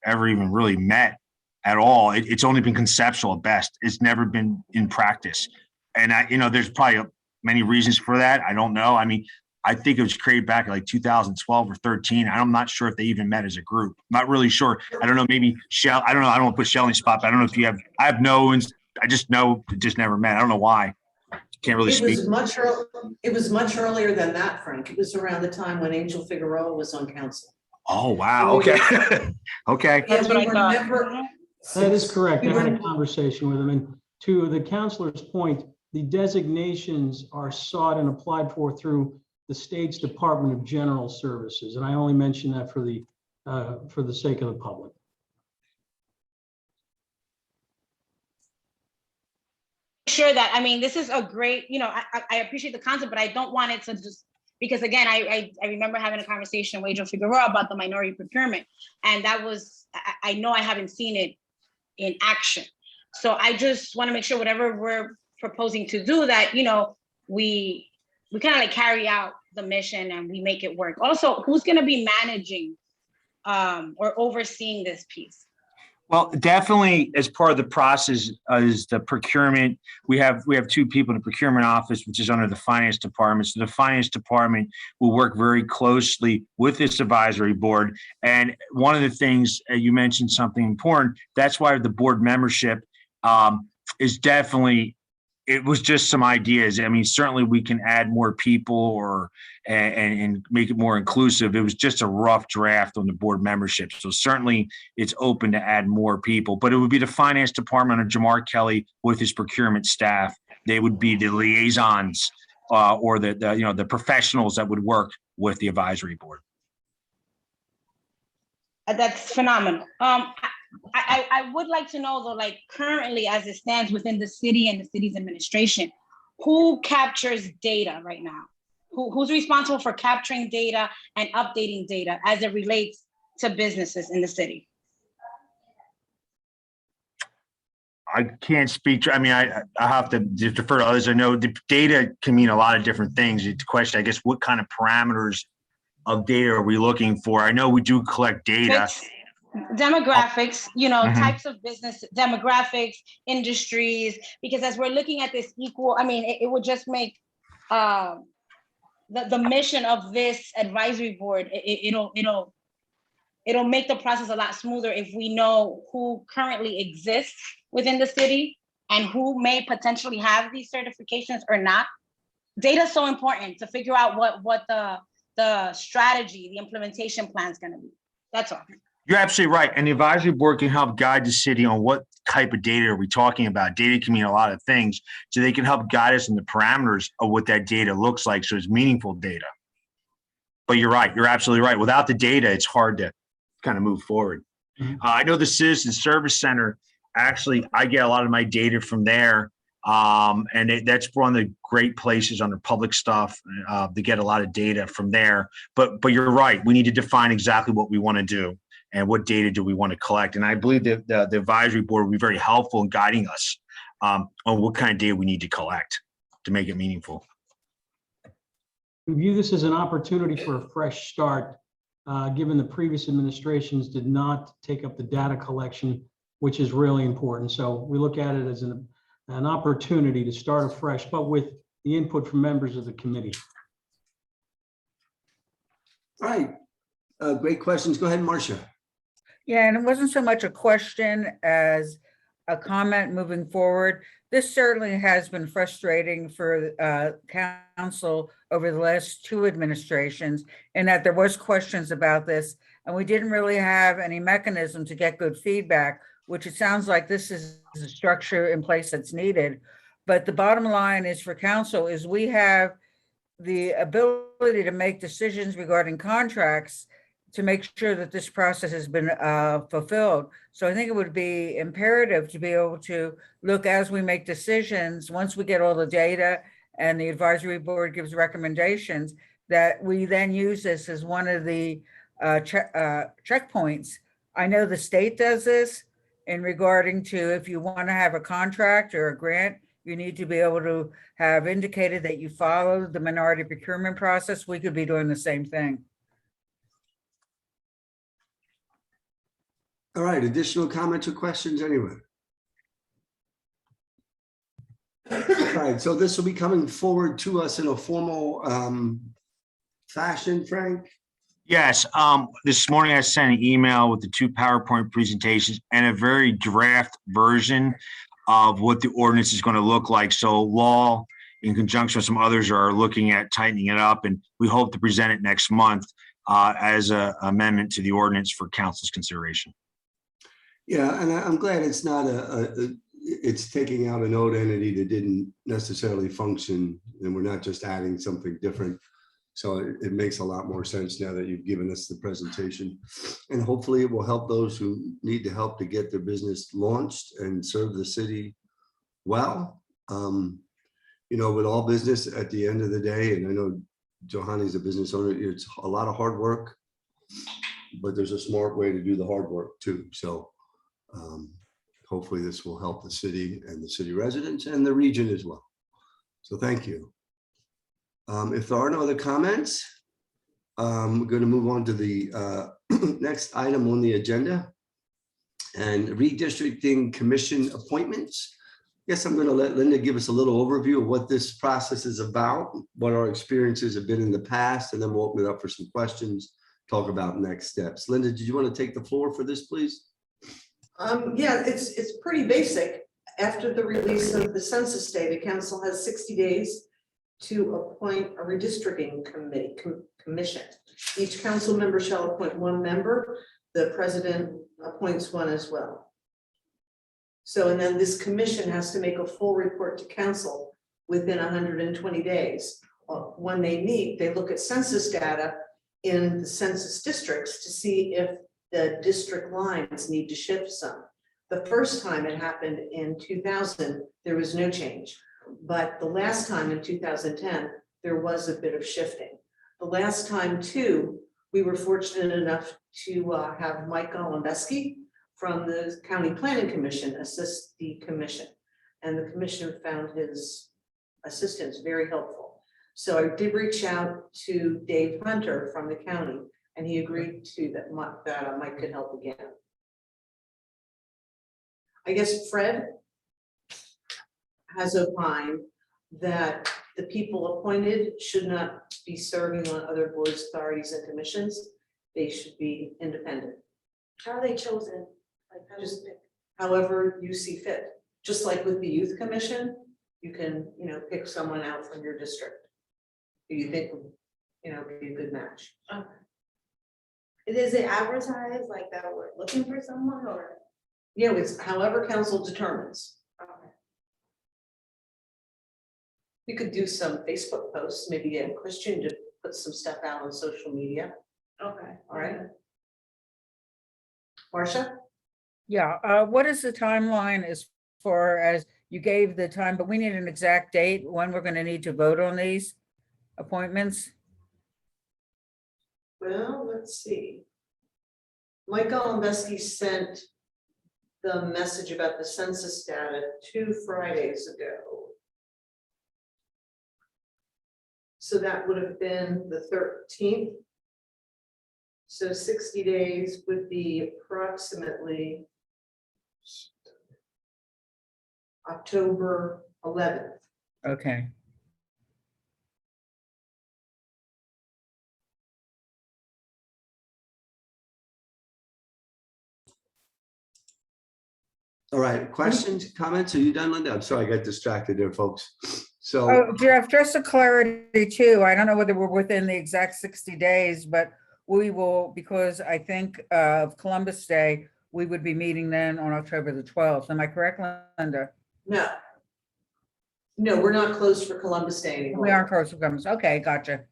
Speaker 5: ever even really met at all. It's only been conceptual at best. It's never been in practice. And there's probably many reasons for that. I don't know. I mean, I think it was created back in like 2012 or 13. I'm not sure if they even met as a group. Not really sure. I don't know. Maybe Shell. I don't know. I don't want to put Shell in the spot, but I don't know if you have. I have no. I just know it just never met. I don't know why. Can't really speak.
Speaker 2: It was much earlier than that, Frank. It was around the time when Angel Figueroa was on council.
Speaker 5: Oh wow. Okay. Okay.
Speaker 2: Yeah, we were never.
Speaker 8: That is correct. I had a conversation with him, and to the counselor's point, the designations are sought and applied for through the state's Department of General Services, and I only mention that for the sake of the public.
Speaker 4: Sure that, I mean, this is a great, I appreciate the concept, but I don't want it to just, because again, I remember having a conversation with Angel Figueroa about the minority procurement, and that was, I know I haven't seen it in action. So I just want to make sure whatever we're proposing to do, that, we kind of like carry out the mission and we make it work. Also, who's going to be managing or overseeing this piece?
Speaker 5: Well, definitely as part of the process is the procurement. We have two people in the procurement office, which is under the finance department. So the finance department will work very closely with this advisory board. And one of the things you mentioned something important. That's why the board membership is definitely it was just some ideas. I mean, certainly we can add more people or and make it more inclusive. It was just a rough draft on the board membership. So certainly it's open to add more people, but it would be the finance department of Jamar Kelly with his procurement staff. They would be the liaisons or the professionals that would work with the advisory board.
Speaker 4: That's phenomenal. I would like to know though, like currently as it stands within the city and the city's administration, who captures data right now? Who's responsible for capturing data and updating data as it relates to businesses in the city?
Speaker 5: I can't speak to, I mean, I have to defer to others. I know the data can mean a lot of different things. It's a question, I guess, what kind of parameters of data are we looking for? I know we do collect data.
Speaker 4: It's demographics,
Speaker 5: Mhm.
Speaker 4: types of business, demographics, industries, because as we're looking at this it would just make the mission of this advisory board, it'll make the process a lot smoother if we know who currently exists within the city and who may potentially have these certifications or not. Data is so important to figure out what the strategy, the implementation plan is going to be. That's all.
Speaker 5: You're absolutely right. And the advisory board can help guide the city on what type of data are we talking about. Data can mean a lot of things. So they can help guide us in the parameters of what that data looks like. So it's meaningful data. But you're right. You're absolutely right. Without the data, it's hard to kind of move forward.
Speaker 8: Mhm.
Speaker 5: I know the Citizen Service Center, actually, I get a lot of my data from there. That's one of the great places under public stuff to get a lot of data from there. But you're right. We need to define exactly what we want to do and what data do we want to collect. And I believe that the advisory board will be very helpful in guiding us on what kind of data we need to collect to make it meaningful.
Speaker 8: We view this as an opportunity for a fresh start, given the previous administrations did not take up the data collection, which is really important. So we look at it as an opportunity to start afresh, but with the input from members of the committee.
Speaker 1: All right. Great questions. Go ahead, Marcia.
Speaker 9: Yeah, and it wasn't so much a question as a comment moving forward. This certainly has been frustrating for council over the last two administrations, in that there was questions about this, and we didn't really have any mechanism to get good feedback, which it sounds like this is a structure in place that's needed. But the bottom line is for council is we have the ability to make decisions regarding contracts to make sure that this process has been fulfilled. So I think it would be imperative to be able to look as we make decisions, once we get all the data and the advisory board gives recommendations, that we then use this as one of the checkpoints. I know the state does this in regarding to if you want to have a contract or a grant, you need to be able to have indicated that you followed the minority procurement process. We could be doing the same thing.
Speaker 1: All right, additional comments or questions, anyone? All right, so this will be coming forward to us in a formal fashion, Frank?
Speaker 5: Yes, this morning I sent an email with the 2 PowerPoint presentations and a very draft version of what the ordinance is going to look like. So law, in conjunction with some others, are looking at tightening it up, and we hope to present it next month as an amendment to the ordinance for council's consideration.
Speaker 1: Yeah, and I'm glad it's not it's taking out an old entity that didn't necessarily function, and we're not just adding something different. So it makes a lot more sense now that you've given us the presentation. And hopefully it will help those who need the help to get their business launched and serve the city well. With all business at the end of the day, and I know Johanny's a business owner, it's a lot of hard work, but there's a smart way to do the hard work too. So hopefully this will help the city and the city residents and the region as well. So thank you. If there are no other comments, we're going to move on to the next item on the agenda, and redistricting commission appointments. Yes, I'm going to let Linda give us a little overview of what this process is about, what our experiences have been in the past, and then we'll open it up for some questions, talk about next steps. Linda, did you want to take the floor for this, please?
Speaker 2: Yeah, it's pretty basic. After the release of the census data, council has 60 days to appoint a redistricting commission. Each council member shall appoint one member. The president appoints one as well. So, and then this commission has to make a full report to council within 120 days. When they meet, they look at census data in the census districts to see if the district lines need to shift some. The first time it happened in 2000, there was no change. But the last time in 2010, there was a bit of shifting. The last time too, we were fortunate enough to have Mike Golembeski from the County Planning Commission assist the commission. And the commissioner found his assistance very helpful. So I did reach out to Dave Hunter from the county, and he agreed to that Mike could help again. I guess Fred has opined that the people appointed should not be serving on other boards, authorities, and commissions. They should be independent.
Speaker 11: How are they chosen? Like, how does it pick?
Speaker 2: However you see fit. Just like with the youth commission, you can, pick someone out from your district who you think, be a good match.
Speaker 11: Okay. Is it advertised like that we're looking for someone or?
Speaker 2: Yeah, it's however council determines.
Speaker 11: Okay.
Speaker 2: We could do some Facebook posts, maybe get Christian to put some stuff out on social media.
Speaker 11: Okay.
Speaker 2: All right. Marcia?
Speaker 9: Yeah, what is the timeline as far as you gave the time, but we need an exact date when we're going to need to vote on these appointments?
Speaker 2: Well, let's see. Mike Golembeski sent the message about the census data 2 Fridays ago. So that would have been the 13th. So 60 days would be approximately October 11th.
Speaker 9: Okay.
Speaker 1: All right, questions, comments? Are you done, Linda? I'm sorry, I got distracted there, folks. So,
Speaker 9: Oh, Jeff, just a clarity too, I don't know whether we're within the exact 60 days, but we will, because I think of Columbus Day, we would be meeting then on October the 12th. Am I correct, Linda?
Speaker 2: No. No, we're not closed for Columbus Day anymore.
Speaker 9: We aren't close to Columbus. Okay, gotcha.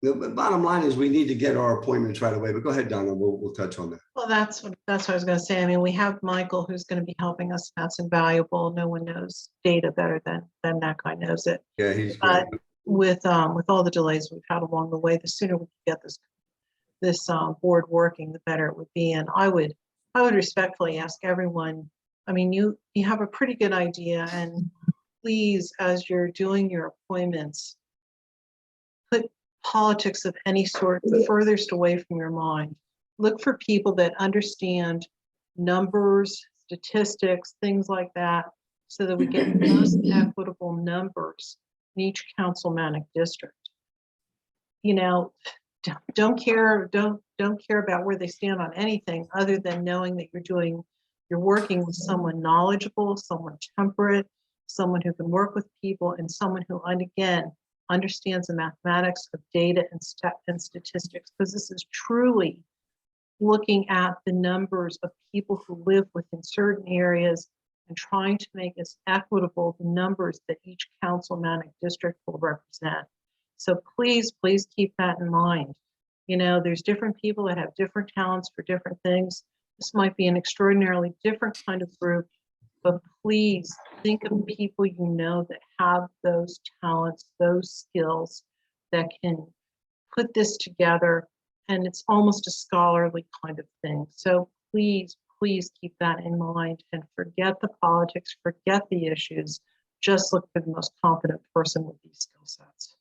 Speaker 1: the bottom line is we need to get our appointments right away, but go ahead, Donna, we'll touch on that.
Speaker 12: Well, that's what I was going to say. I mean, we have Michael who's going to be helping us. That's invaluable. No one knows data better than that guy knows it.
Speaker 1: Yeah, he's great.
Speaker 12: But with all the delays we've had along the way, the sooner we can get this board working, the better it would be. And I would respectfully ask everyone. I mean, you have a pretty good idea, and please, as you're doing your appointments, put politics of any sort furthest away from your mind. Look for people that understand numbers, statistics, things like that, so that we get the most equitable numbers in each councilmanic district. Don't care about where they stand on anything other than knowing that you're working with someone knowledgeable, someone temperate, someone who can work with people, and someone who, again, understands the mathematics of data and statistics, because this is truly looking at the numbers of people who live within certain areas and trying to make as equitable the numbers that each councilmanic district will represent. So please keep that in mind. There's different people that have different talents for different things. This might be an extraordinarily different kind of group, but please think of people that have those talents, those skills that can put this together, and it's almost a scholarly kind of thing. So please keep that in mind and forget the politics, forget the issues, just look for the most competent person with these skill sets.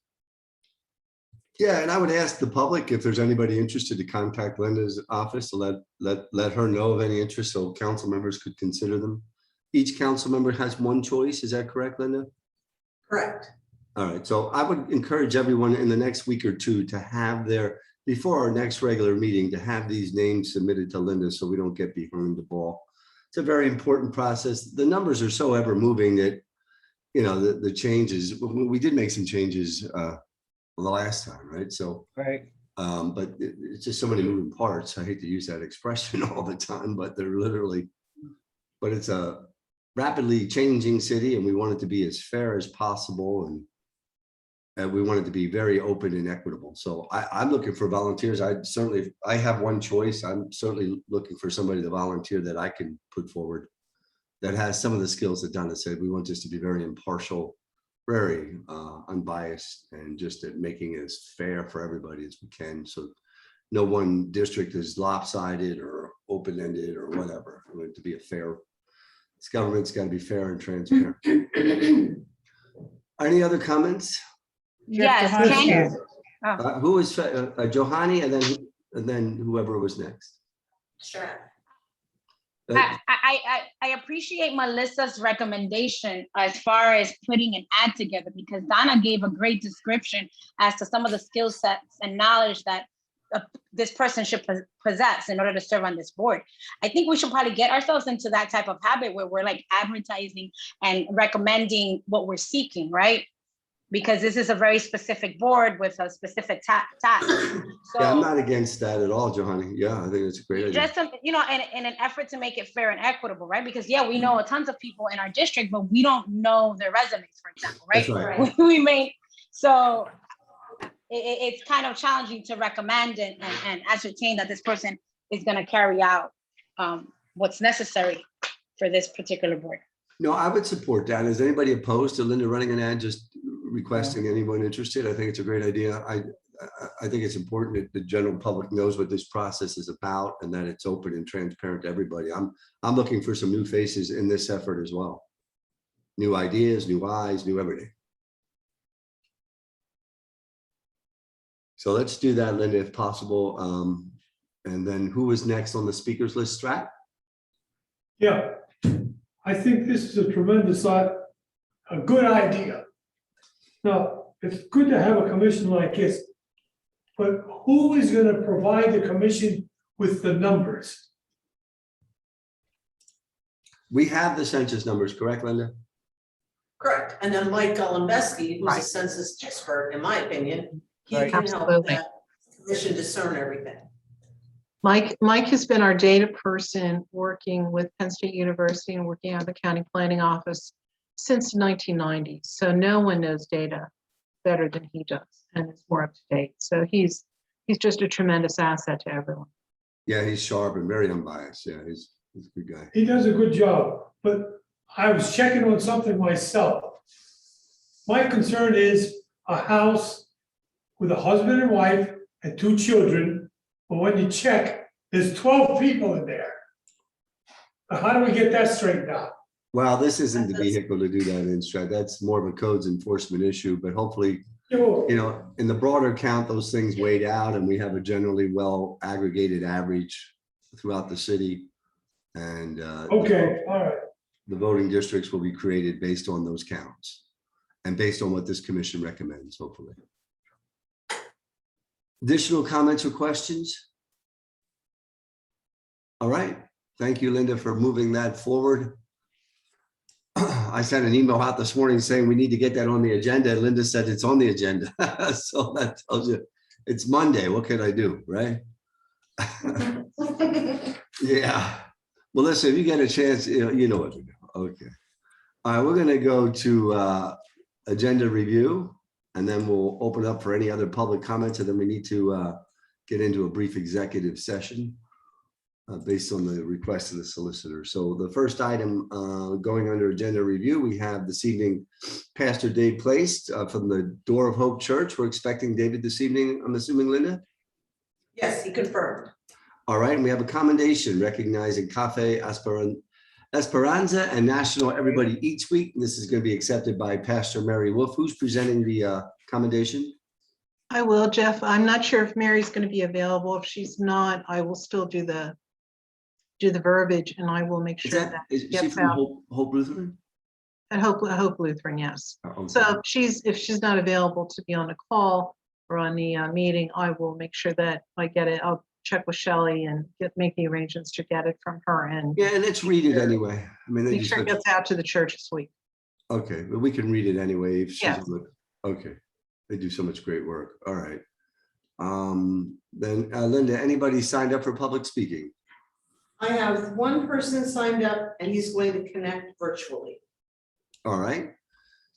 Speaker 1: Yeah, and I would ask the public if there's anybody interested to contact Linda's office to let her know of any interest, so council members could consider them. Each council member has one choice. Is that correct, Linda?
Speaker 2: Correct.
Speaker 1: All right. So I would encourage everyone in the next week or two to have before our next regular meeting, to have these names submitted to Linda so we don't get behind the ball. it's a very important process. The numbers are so ever moving that, you know, the changes, we did make some changes the last time, right? So,
Speaker 10: Right.
Speaker 1: but it's just so many moving parts. I hate to use that expression all the time, but they're literally, but it's a rapidly changing city and we want it to be as fair as possible. And we want it to be very open and equitable. So I'm looking for volunteers. I have one choice. I'm certainly looking for somebody to volunteer that I can put forward that has some of the skills that Donna said. We want this to be very impartial, very unbiased, and just at making it as fair for everybody as we can. So no one district is lopsided or open-ended or whatever. We want it to be a fair, this government's got to be fair and transparent. Any other comments?
Speaker 4: Yes,
Speaker 9: Johannes
Speaker 4: can
Speaker 9: hand.
Speaker 4: you?
Speaker 1: Who was Johanny and then whoever was next?
Speaker 11: Sure.
Speaker 4: I appreciate Melissa's recommendation as far as putting an ad together, because Donna gave a great description as to some of the skill sets and knowledge that this person should possess in order to serve on this board. I think we should probably get ourselves into that type of habit where we're like advertising and recommending what we're seeking, right? Because this is a very specific board with a specific task. So
Speaker 1: Yeah, I'm not against that at all, Johanny. Yeah, I think it's a great idea.
Speaker 4: just, you know, in an effort to make it fair and equitable, right? Because yeah, we know tons of people in our district, but we don't know their resumes, for example, right?
Speaker 1: That's right.
Speaker 4: We may, so it's kind of challenging to recommend and ascertain that this person is going to carry out what's necessary for this particular board.
Speaker 1: No, I would support that. Is anybody opposed to Linda running an ad, just requesting anyone interested? I think it's a great idea. I think it's important that the general public knows what this process is about and that it's open and transparent to everybody. I'm looking for some new faces in this effort as well. New ideas, new eyes, new everything. So let's do that, Linda, if possible. And then who is next on the speakers list? Strat?
Speaker 3: Yeah, I think this is a tremendous thought, a good idea. Now, it's good to have a commission like this, but who is going to provide the commission with the numbers?
Speaker 1: We have the census numbers, correct, Linda?
Speaker 2: Correct. And then Mike Golembeski, who's a
Speaker 12: Right.
Speaker 2: census expert, in my opinion, he
Speaker 12: Right.
Speaker 2: can help
Speaker 12: Absolutely.
Speaker 2: that commission discern everything.
Speaker 12: Mike has been our data person working with Penn State University and working out of the county planning office since 1990. So no one knows data better than he does and is more up to date. So he's just a tremendous asset to everyone.
Speaker 1: Yeah, he's sharp and very unbiased. Yeah, he's a good guy.
Speaker 3: He does a good job, but I was checking on something myself. My concern is a house with a husband and wife and 2 children, but when you check, there's 12 people in there. Now, how do we get that straightened out?
Speaker 1: Well, this isn't the
Speaker 2: That's-
Speaker 1: vehicle to do that in Strat. That's more of a codes enforcement issue, but hopefully,
Speaker 3: You
Speaker 1: you know, in the broader count, those things weighed out and we have a generally well aggregated average throughout the city. And
Speaker 3: Okay, all right.
Speaker 1: the voting districts will be created based on those counts and based on what this commission recommends, hopefully. Additional comments or questions? All right. Thank you, Linda, for moving that forward. I sent an email out this morning saying we need to get that on the agenda. Linda said it's on the agenda. So that tells you it's Monday. What can I do, right? Yeah. Well, listen, if you get a chance, you know what to do. Okay. All right, we're going to go to agenda review, and then we'll open up for any other public comments, and then we need to get into a brief executive session based on the request of the solicitor. So the first item going under agenda review, we have this evening Pastor Dave Placed from the Door of Hope Church. We're expecting David this evening, I'm assuming, Linda?
Speaker 2: Yes, he confirmed.
Speaker 1: All right, and we have a commendation recognizing Cafe Esperanza and National Everybody Eats Week. This is going to be accepted by Pastor Mary Wolf. Who's presenting the commendation?
Speaker 12: I will, Jeff. I'm not sure if Mary's going to be available. If she's not, I will still do the verbiage and I will make
Speaker 1: Is
Speaker 12: sure
Speaker 1: that,
Speaker 12: that
Speaker 1: is she
Speaker 12: gets
Speaker 1: from
Speaker 12: out.
Speaker 1: Hope Lutheran?
Speaker 12: At Hope Lutheran, yes.
Speaker 1: Okay.
Speaker 12: So if she's not available to be on the call or on the meeting, I will make sure that I get it. I'll check with Shelley and make the arrangements to get it from her and
Speaker 1: Yeah, and let's read it anyway. I mean, they
Speaker 12: make
Speaker 1: just,
Speaker 12: sure it gets out to the church this week.
Speaker 1: okay, but we can read it anyway. If she's
Speaker 12: Yeah.
Speaker 1: okay, they do so much great work. All right. Then Linda, anybody signed up for public speaking?
Speaker 2: I have one person signed up and he's going to connect virtually.
Speaker 1: All right.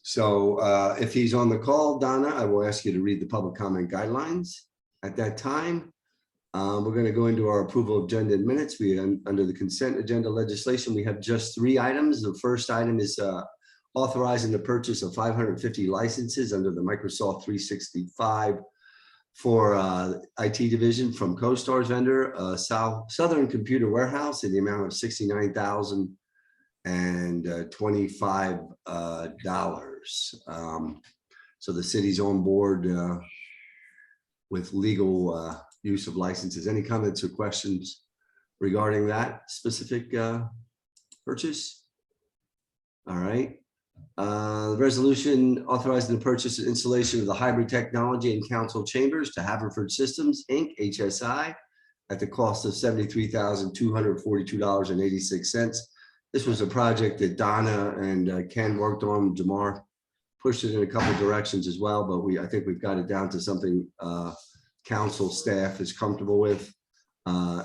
Speaker 1: So if he's on the call, Donna, I will ask you to read the public comment guidelines. At that time, we're going to go into our approval of agenda and minutes. Under the consent agenda legislation, we have just 3 items. The first item is authorizing the purchase of 550 licenses under the Microsoft 365 for IT division from CoStar's vendor, Southern Computer Warehouse, in the amount of $69,025. So the city's on board with legal use of licenses. Any comments or questions regarding that specific purchase? All right. The resolution authorizing the purchase and installation of the hybrid technology in council chambers to Haverford Systems, Inc., HSI, at the cost of $73,242.86. This was a project that Donna and Ken worked on. Jamar pushed it in a couple of directions as well, but I think we've got it down to something council staff is comfortable with.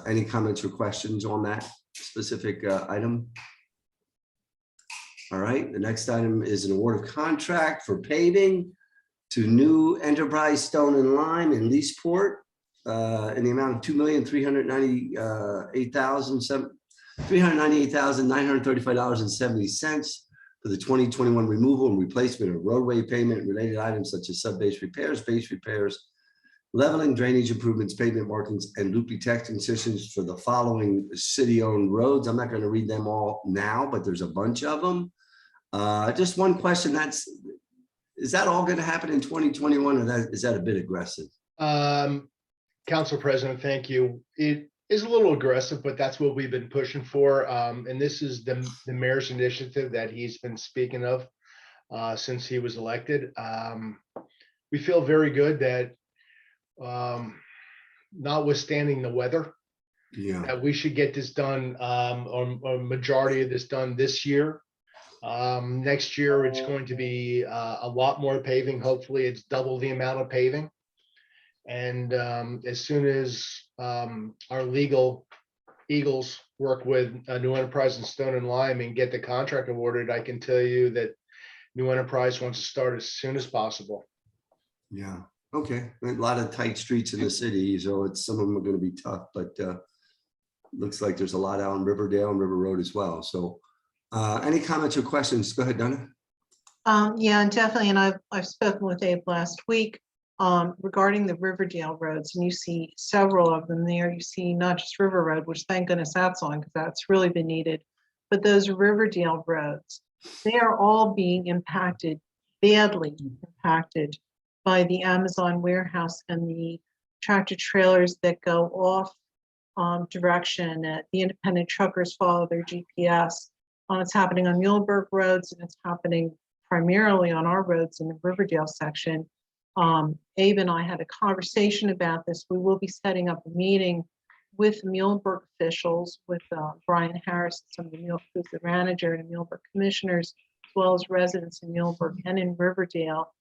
Speaker 1: Any comments or questions on that specific item? All right, the next item is an award of contract for paving to New Enterprise Stone and Lime in Leesport in the amount of $2,398,935.70 for the 2021 removal and replacement of roadway pavement related items such as sub-base repairs, base repairs, leveling, drainage improvements, pavement markings, and loop detection systems for the following city-owned roads. I'm not going to read them all now, but there's a bunch of them. Just one question, is that all going to happen in 2021, or is that a bit aggressive?
Speaker 6: Council President, thank you. It is a little aggressive, but that's what we've been pushing for. And this is the mayor's initiative that he's been speaking of since he was elected. We feel very good that notwithstanding the weather, that we should get this done, or majority of this done this year. Next year, it's going to be a lot more paving. Hopefully, it's double the amount of paving. And as soon as our legal eagles work with New Enterprise and Stone and Lime and get the contract awarded, I can tell you that New Enterprise wants to start as soon as possible.
Speaker 1: Yeah, okay. A lot of tight streets in the city, so some of them are going to be tough, but looks like there's a lot out in Riverdale and River Road as well. So any comments or questions? Go ahead, Donna.
Speaker 12: Yeah, and definitely, and I've spoken with Abe last week regarding the Riverdale roads, and you see several of them there. You see not just River Road, which thank goodness that's on, because that's really been needed, but those Riverdale roads, they are all being impacted, badly impacted, by the Amazon warehouse and the tractor trailers that go off direction. The independent truckers follow their GPS. It's happening on Muhlenberg roads, and it's happening primarily on our roads in the Riverdale section. Abe and I had a conversation about this. We will be setting up a meeting with Muhlenberg officials, with Brian Harris, some of the who's the manager, and Muhlenberg commissioners, as well as residents in Muhlenberg and in Riverdale.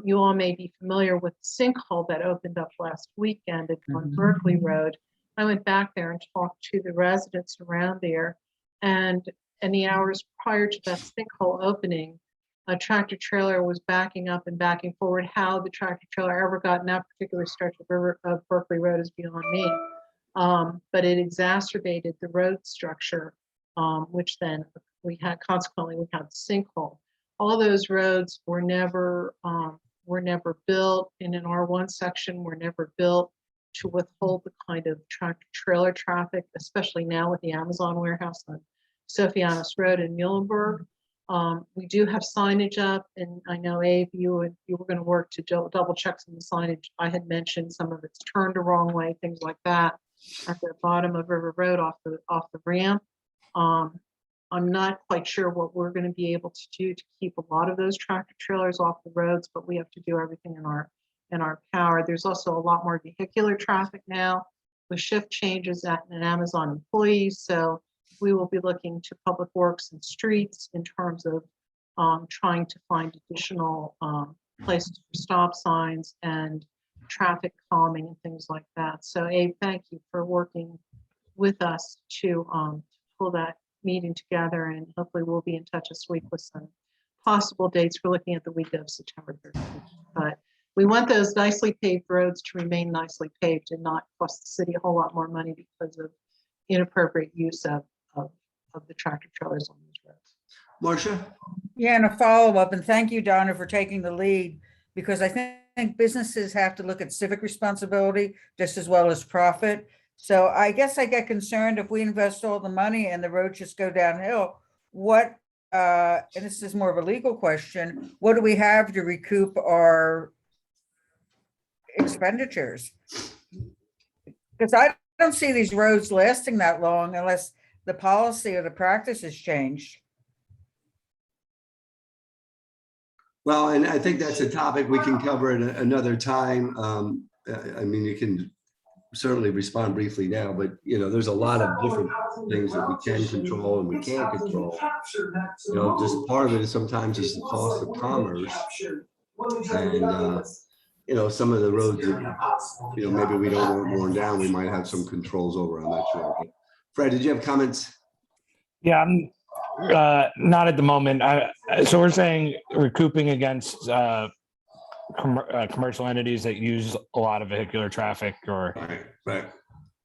Speaker 12: You all may be familiar with the sinkhole that opened up last weekend on Berkeley Road. I went back there and talked to the residents around there, and in the hours prior to that sinkhole opening, a tractor trailer was backing up and backing forward. How the tractor trailer ever got in that particular stretch of Berkeley Road is beyond me. But it exacerbated the road structure, which then consequently we had the sinkhole. All those roads were never built in an R1 section, were never built to withhold the kind of tractor trailer traffic, especially now with the Amazon warehouse on Sophianos Road in Muhlenberg. We do have signage up, and I know Abe, you were going to work to double check some of the signage. I had mentioned some of it's turned the wrong way, things like that, at the bottom of River Road off the ramp. I'm not quite sure what we're going to be able to do to keep a lot of those tractor trailers off the roads, but we have to do everything in our power. There's also a lot more vehicular traffic now with shift changes at an Amazon employee. So we will be looking to Public Works and Streets in terms of trying to find additional places for stop signs and traffic calming and things like that. So Abe, thank you for working with us to pull that meeting together, and hopefully we'll be in touch this week with some possible dates. We're looking at the week of September 13th. But we want those nicely paved roads to remain nicely paved and not cost the city a whole lot more money because of inappropriate use of the tractor trailers on these roads.
Speaker 1: Marcia?
Speaker 9: Yeah, and a follow-up, and thank you, Donna, for taking the lead, because I think businesses have to look at civic responsibility just as well as profit. So I guess I get concerned if we invest all the money and the roads just go downhill, what, and this is more of a legal question, what do we have to recoup our expenditures? Because I don't see these roads lasting that long unless the policy or the practice has changed.
Speaker 1: Well, and I think that's a topic we can cover at another time. I mean, you can certainly respond briefly now, but you know, there's a lot of different things that we can control and we can't control. You know, just part of it is sometimes is the cost of commerce. And you know, some of the roads that, you know, maybe we don't want worn down, we might have some controls over. I'm not sure. But Fred, did you have comments?
Speaker 13: Yeah, I'm not at the moment. So we're saying recouping against commercial entities that use a lot of vehicular traffic, or
Speaker 1: Right.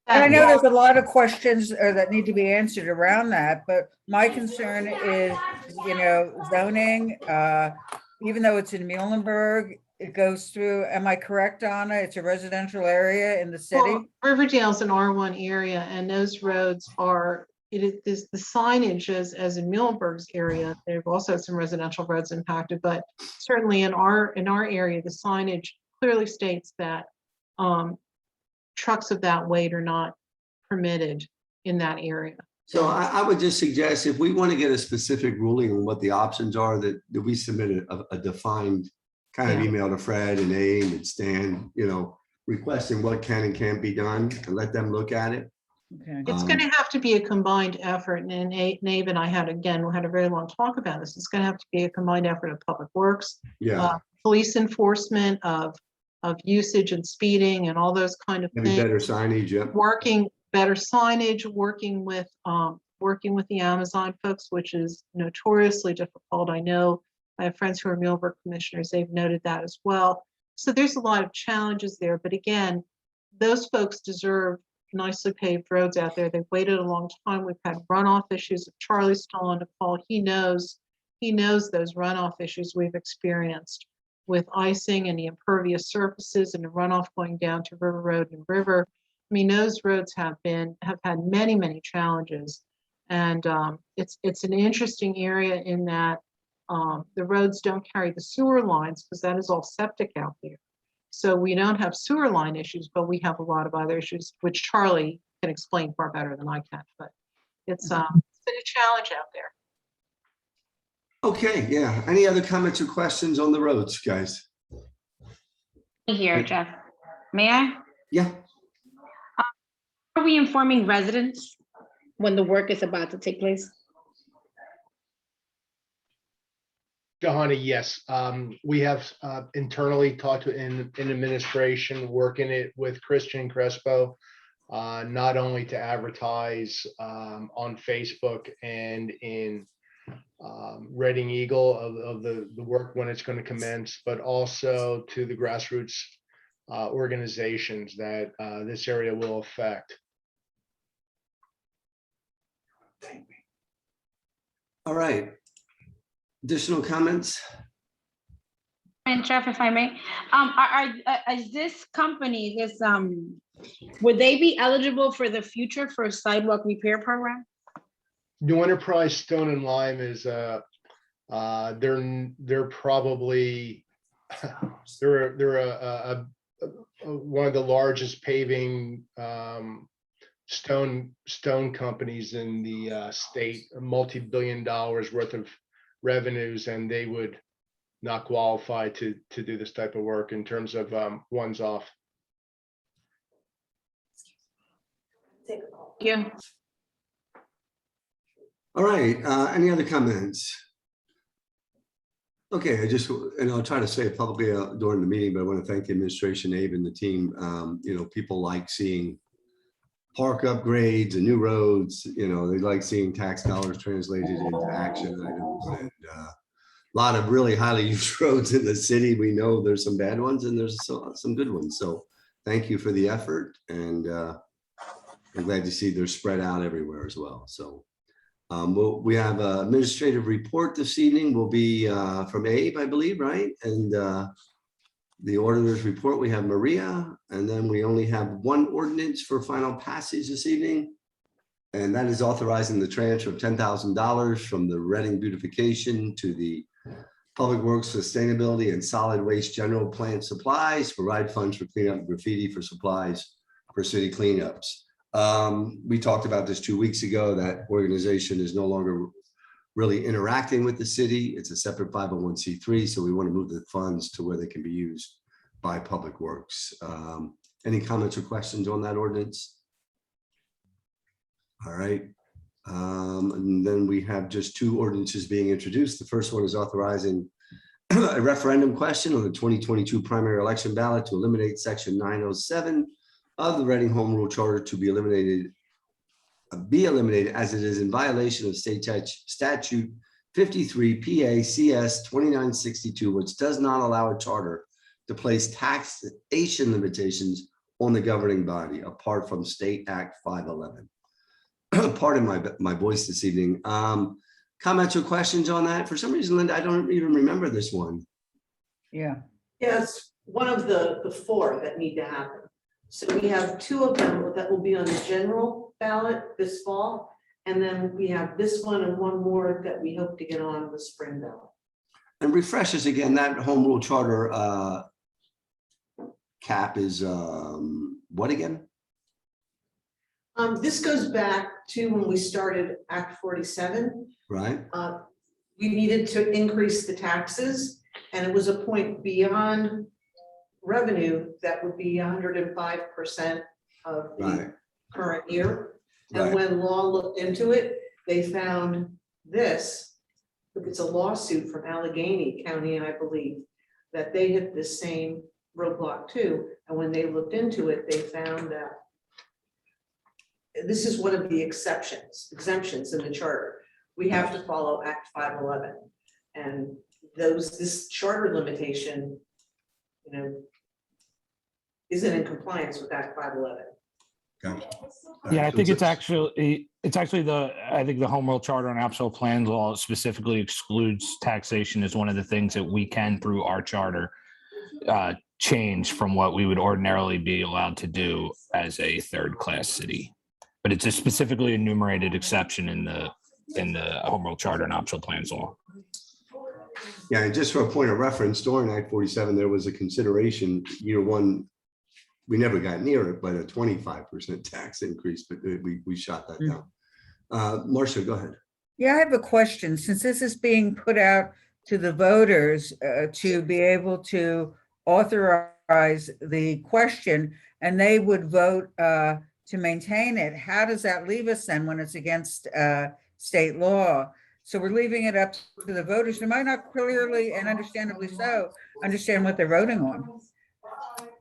Speaker 9: And I know there's a lot of questions that need to be answered around that, but my concern is, you know, zoning, even though it's in Muhlenberg, it goes through, am I correct, Donna? It's a residential area in the city?
Speaker 12: Well, Riverdale's an R1 area, and those roads are, it is the signage as in Muhlenberg's area. They've also had some residential roads impacted, but certainly in our area, the signage clearly states that trucks of that weight are not permitted in that area.
Speaker 1: So I would just suggest if we want to get a specific ruling on what the options are, that we submit a defined kind of email to Fred and Abe and Stan, you know, requesting what can and can't be done and let them look at it.
Speaker 9: Okay.
Speaker 12: It's going to have to be a combined effort, and Abe and I had a very long talk about this. It's going to have to be a combined effort of Public Works, police enforcement of usage and speeding and all those kind of
Speaker 1: Maybe
Speaker 12: things.
Speaker 1: better signage, yeah.
Speaker 12: Working better signage, working with the Amazon folks, which is notoriously difficult. I know I have friends who are Muhlenberg commissioners. They've noted that as well. So there's a lot of challenges there. But again, those folks deserve nicely paved roads out there. They've waited a long time. We've had runoff issues. If Charlie's still on the call, he knows those runoff issues we've experienced with icing and the impervious surfaces and the runoff going down to River Road and River. I mean, those roads have had many, many challenges. And it's an interesting area in that the roads don't carry the sewer lines because that is all septic out there. So we don't have sewer line issues, but we have a lot of other issues, which Charlie can explain far better than I can. But it's been a challenge out there.
Speaker 1: Okay, yeah. Any other comments or questions on the roads, guys?
Speaker 4: Here, Jeff. May I?
Speaker 1: Yeah.
Speaker 4: Are we informing residents when the work is about to take place?
Speaker 6: Johanna, yes. We have internally talked to in administration, working it with Christian Crespo, not only to advertise on Facebook and in Reading Eagle of the work when it's going to commence, but also to the grassroots organizations that this area will affect.
Speaker 1: All right. Additional comments?
Speaker 4: And Jeff, if I may, is this company, would they be eligible for the Future for Sidewalk Repair Program?
Speaker 6: New Enterprise Stone and Lime is they're probably they're one of the largest paving stone companies in the state, multi-billion dollars worth of revenues, and they would not qualify to do this type of work in terms of ones off.
Speaker 11: Take a call.
Speaker 4: Yeah.
Speaker 1: All right, any other comments? Okay, and I'll try to say it publicly during the meeting, but I want to thank the administration, Abe and the team. People like seeing park upgrades and new roads, they like seeing tax dollars translated into action items, and a lot of really highly used roads in the city. We know there's some bad ones and there's some good ones. So thank you for the effort, and I'm glad to see they're spread out everywhere as well. So we have an administrative report this evening will be from Abe, I believe, right? And the auditor's report, we have Maria, and then we only have one ordinance for final passage this evening. And that is authorizing the transfer of $10,000 from the Reading beautification to the Public Works Sustainability and Solid Waste General Plant Supplies, provide funds for cleanup and graffiti for supplies for city cleanups. We talked about this 2 weeks ago. That organization is no longer really interacting with the city. It's a separate 501c3, so we want to move the funds to where they can be used by Public Works. Any comments or questions on that ordinance? All right. And then we have just two ordinances being introduced. The first one is authorizing a referendum question on the 2022 primary election ballot to eliminate section 907 of the Reading Home Rule Charter to be eliminated as it is in violation of state statute 53 PA CS 2962, which does not allow a charter to place taxation limitations on the governing body apart from State Act 511. Pardon my voice this evening. Comments or questions on that? For some reason, Linda, I don't even remember this one.
Speaker 9: Yeah.
Speaker 2: Yes, one of the four that need to happen. So we have two of them that will be on the general ballot this fall. And then we have this one and one more that we hope to get on the spring ballot.
Speaker 1: And refresh us again, that home rule charter cap is what again?
Speaker 2: This goes back to when we started Act 47.
Speaker 1: Right.
Speaker 2: We needed to increase the taxes, and it was a point beyond revenue that would be 105% of the current year. And when law looked into it, they found this. It's a lawsuit from Allegheny County, I believe, that they hit the same roadblock too. And when they looked into it, they found that this is one of the exemptions in the charter. We have to follow Act 511. And this charter limitation, isn't in compliance with Act 511.
Speaker 13: Yeah, I think it's actually I think the home rule charter and actual plans law specifically excludes taxation as one of the things that we can, through our charter, change from what we would ordinarily be allowed to do as a third class city. But it's a specifically enumerated exception in the home rule charter and optional plans law.
Speaker 1: Yeah, and just for a point of reference, during Act 47, there was a consideration, year one, we never got near it, but a 25% tax increase, but we shot that down. Marcia, go ahead.
Speaker 9: Yeah, I have a question. Since this is being put out to the voters to be able to authorize the question, and they would vote to maintain it, how does that leave us then when it's against state law? So we're leaving it up to the voters who might not clearly and understandably so understand what they're voting on.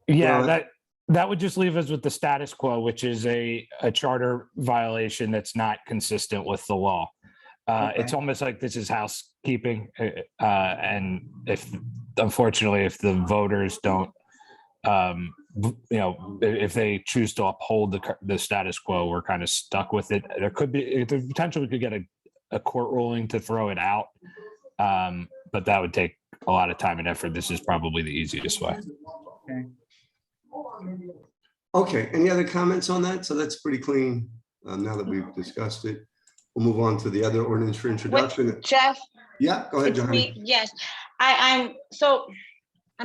Speaker 13: Yeah, that would just leave us with the status quo, which is a charter violation that's not consistent with the law. It's almost like this is housekeeping. And unfortunately, if the voters don't, if they choose to uphold the status quo, we're kind of stuck with it. There could be the potential we could get a court ruling to throw it out. But that would take a lot of time and effort. This is probably the easiest way.
Speaker 1: Okay, any other comments on that? So that's pretty clean now that we've discussed it. We'll move on to the other ordinance for introduction.
Speaker 4: Jeff?
Speaker 1: Yeah, go ahead,
Speaker 4: It's
Speaker 1: Johanna.
Speaker 4: me. Yes, I'm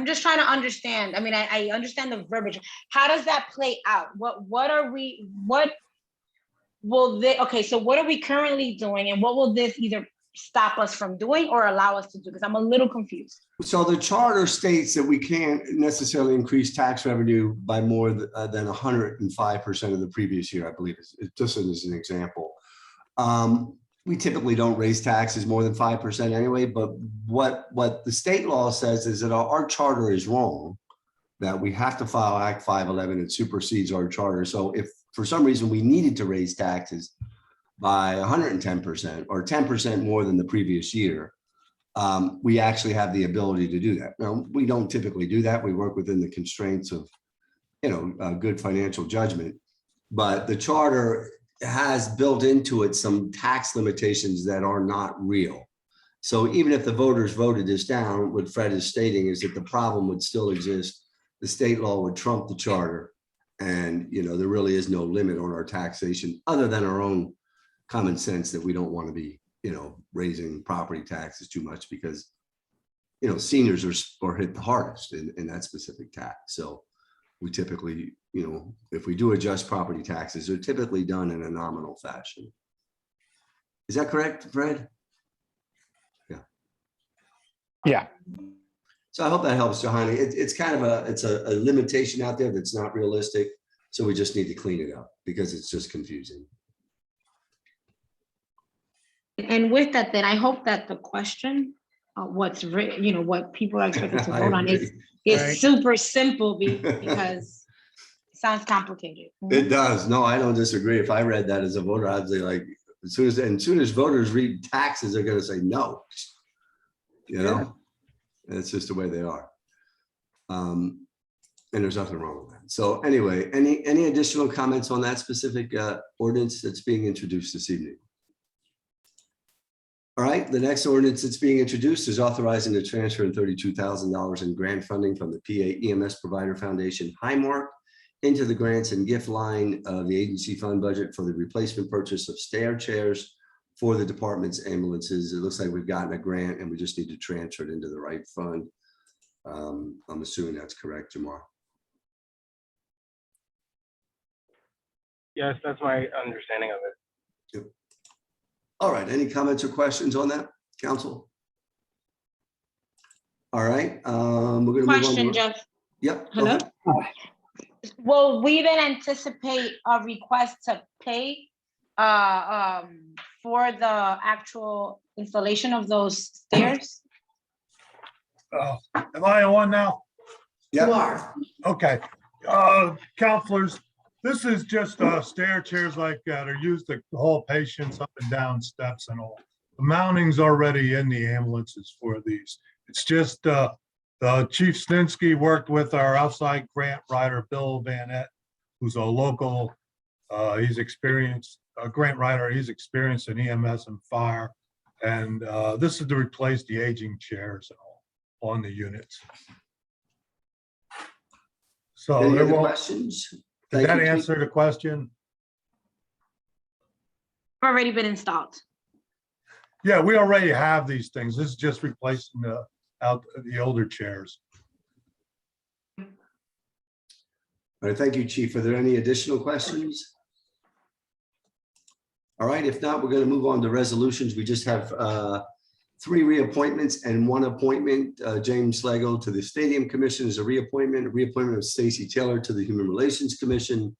Speaker 4: just trying to understand. I mean, I understand the verbiage. How does that play out? What will they, okay, so what are we currently doing, and what will this either stop us from doing or allow us to do? Because I'm a little confused.
Speaker 1: So the charter states that we can't necessarily increase tax revenue by more than 105% of the previous year, I believe, just as an example. We typically don't raise taxes more than 5% anyway, but what the state law says is that our charter is wrong, that we have to file Act 511. It supersedes our charter. So if for some reason we needed to raise taxes by 110% or 10% more than the previous year, we actually have the ability to do that. Now, we don't typically do that. We work within the constraints of, good financial judgment, but the charter has built into it some tax limitations that are not real. So even if the voters voted this down, what Fred is stating is that the problem would still exist. The state law would trump the charter. And, there really is no limit on our taxation other than our own common sense that we don't want to be, raising property taxes too much because, seniors are hit the hardest in that specific tax. So we typically, if we do adjust property taxes, they're typically done in a nominal fashion. Is that correct, Fred? Yeah.
Speaker 13: Yeah.
Speaker 1: So I hope that helps, Johanny. It's kind of a limitation out there that's not realistic. So we just need to clean it up because it's just confusing.
Speaker 4: And with that, then I hope that the question, what's written, what people are expected to
Speaker 1: I
Speaker 4: vote on
Speaker 1: agree.
Speaker 4: is super simple because it sounds complicated.
Speaker 1: It does. No, I don't disagree. If I read that as a voter, I'd say like, as soon as voters read taxes, they're going to say no. It's just the way they are. And there's nothing wrong with that. So anyway, any additional comments on that specific ordinance that's being introduced this evening? All right, the next ordinance that's being introduced is authorizing the transfer of $32,000 in grant funding from the PA EMS Provider Foundation Highmark into the grants and gift line of the agency fund budget for the replacement purchase of stair chairs for the department's ambulances. It looks like we've gotten a grant and we just need to transfer it into the right fund. I'm assuming that's correct, Jamar.
Speaker 10: Yes, that's my understanding of it.
Speaker 1: All right, any comments or questions on that, council? All right, we're gonna move on.
Speaker 4: Question, Jeff.
Speaker 1: Yep. go
Speaker 4: Hello?
Speaker 1: ahead.
Speaker 4: Will we then anticipate a request to pay for the actual installation of those stairs?
Speaker 14: Am I on now?
Speaker 1: Yep.
Speaker 2: You are.
Speaker 14: Okay. Counselors, this is just stair chairs like that are used to haul patients up and down steps and all. The mounting's already in the ambulances for these. It's just Chief Stinsky worked with our outside grant writer, Bill Vanette, who's a local, he's experienced, a grant writer, he's experienced in EMS and fire. And this is to replace the aging chairs and all on the units. So
Speaker 1: Any
Speaker 14: there
Speaker 1: other
Speaker 14: won't,
Speaker 1: questions?
Speaker 14: did that
Speaker 1: Thank you, Chief.
Speaker 14: answer the question?
Speaker 4: Already been installed.
Speaker 14: Yeah, we already have these things. This is just replacing the older chairs.
Speaker 1: All right, thank you, Chief. Are there any additional questions? All right, if not, we're going to move on to resolutions. We just have 3 reappointments and 1 appointment. James Slego to the Stadium Commission is a reappointment of Stacy Taylor to the Human Relations Commission,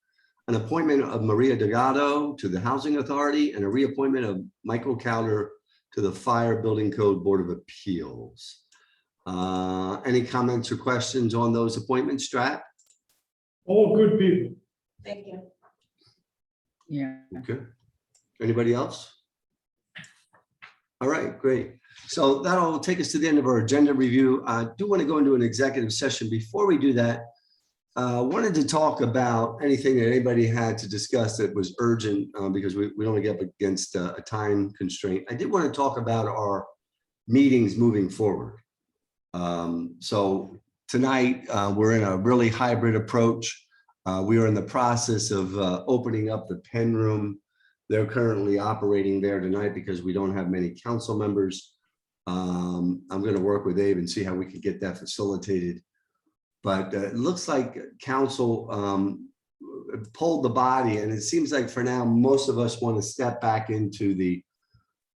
Speaker 1: an appointment of Maria Delgado to the Housing Authority, and a reappointment of Michael Cowder to the Fire Building Code Board of Appeals. Any comments or questions on those appointments, Strat?
Speaker 3: All good people.
Speaker 11: Thank you.
Speaker 9: Yeah.
Speaker 1: Okay. Anybody else? All right, great. So that'll take us to the end of our agenda review. I do want to go into an executive session. Before we do that, wanted to talk about anything that anybody had to discuss that was urgent because we don't want to get up against a time constraint. I did want to talk about our meetings moving forward. So tonight we're in a really hybrid approach. We are in the process of opening up the Penn Room. They're currently operating there tonight because we don't have many council members. I'm going to work with Abe and see how we can get that facilitated. But it looks like council pulled the body, and it seems like for now, most of us want to step back into the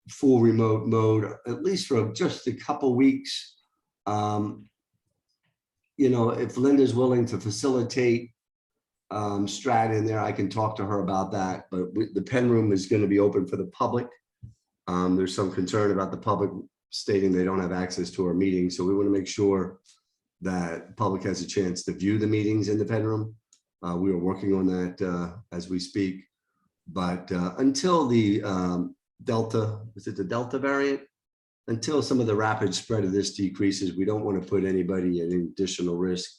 Speaker 1: full remote mode, at least for just a couple weeks. You know, if Linda's willing to facilitate Strat in there, I can talk to her about that, but the Penn Room is going to be open for the public. There's some concern about the public stating they don't have access to our meetings, so we want to make sure that the public has a chance to view the meetings in the Penn Room. We are working on that as we speak, but until the Delta, is it the Delta variant? Until some of the rapid spread of this decreases, we don't want to put anybody at additional risk.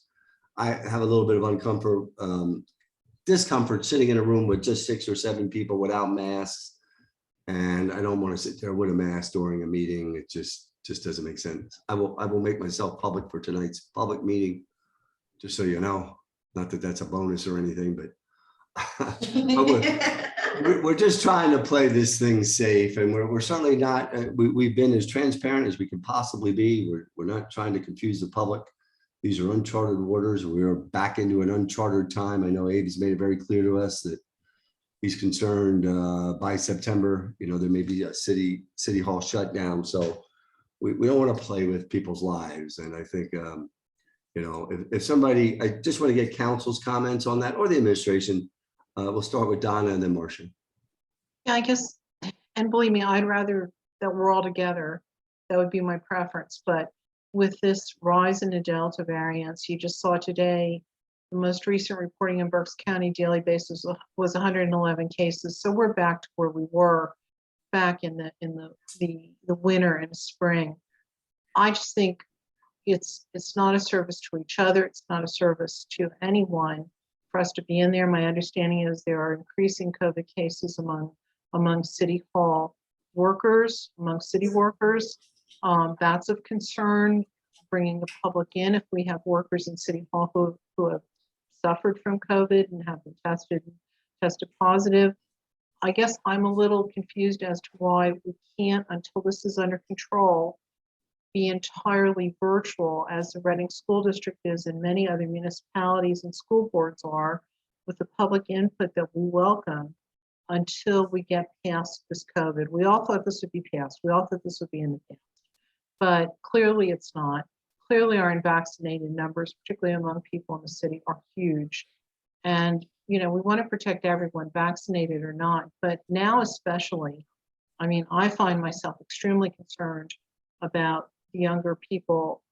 Speaker 1: I have a little bit of discomfort sitting in a room with just 6 or 7 people without masks. And I don't want to sit there with a mask during a meeting. It just doesn't make sense. I will make myself public for tonight's public meeting, just so you know. Not that that's a bonus or anything, but we're just trying to play this thing safe, and we're certainly not. We've been as transparent as we can possibly be. We're not trying to confuse the public. These are uncharted waters. We are back into an uncharted time. I know Abe's made it very clear to us that he's concerned by September, you know, there may be a city hall shutdown. So we don't want to play with people's lives. And I think, you know, if somebody, I just want to get council's comments on that, or the administration. We'll start with Donna and then Marcia.
Speaker 12: Yeah, I guess, and believe me, I'd rather that we're all together. That would be my preference. But with this rise in the Delta variants, you just saw today, the most recent reporting in Berks County daily basis was 111 cases. So we're back to where we were back in the winter and spring. I just think it's not a service to each other. It's not a service to anyone for us to be in there. My understanding is there are increasing COVID cases among city hall workers, among city workers. That's of concern, bringing the public in. If we have workers in city hall who have suffered from COVID and have been tested positive, I guess I'm a little confused as to why we can't, until this is under control, be entirely virtual, as the Reading School District is and many other municipalities and school boards are, with the public input that we welcome until we get past this COVID. We all thought this would be past. We all thought this would be in the past, but clearly it's not. Clearly our unvaccinated numbers, particularly among people in the city, are huge. And, you know, we want to protect everyone, vaccinated or not, but now especially, I mean, I find myself extremely concerned about the younger people.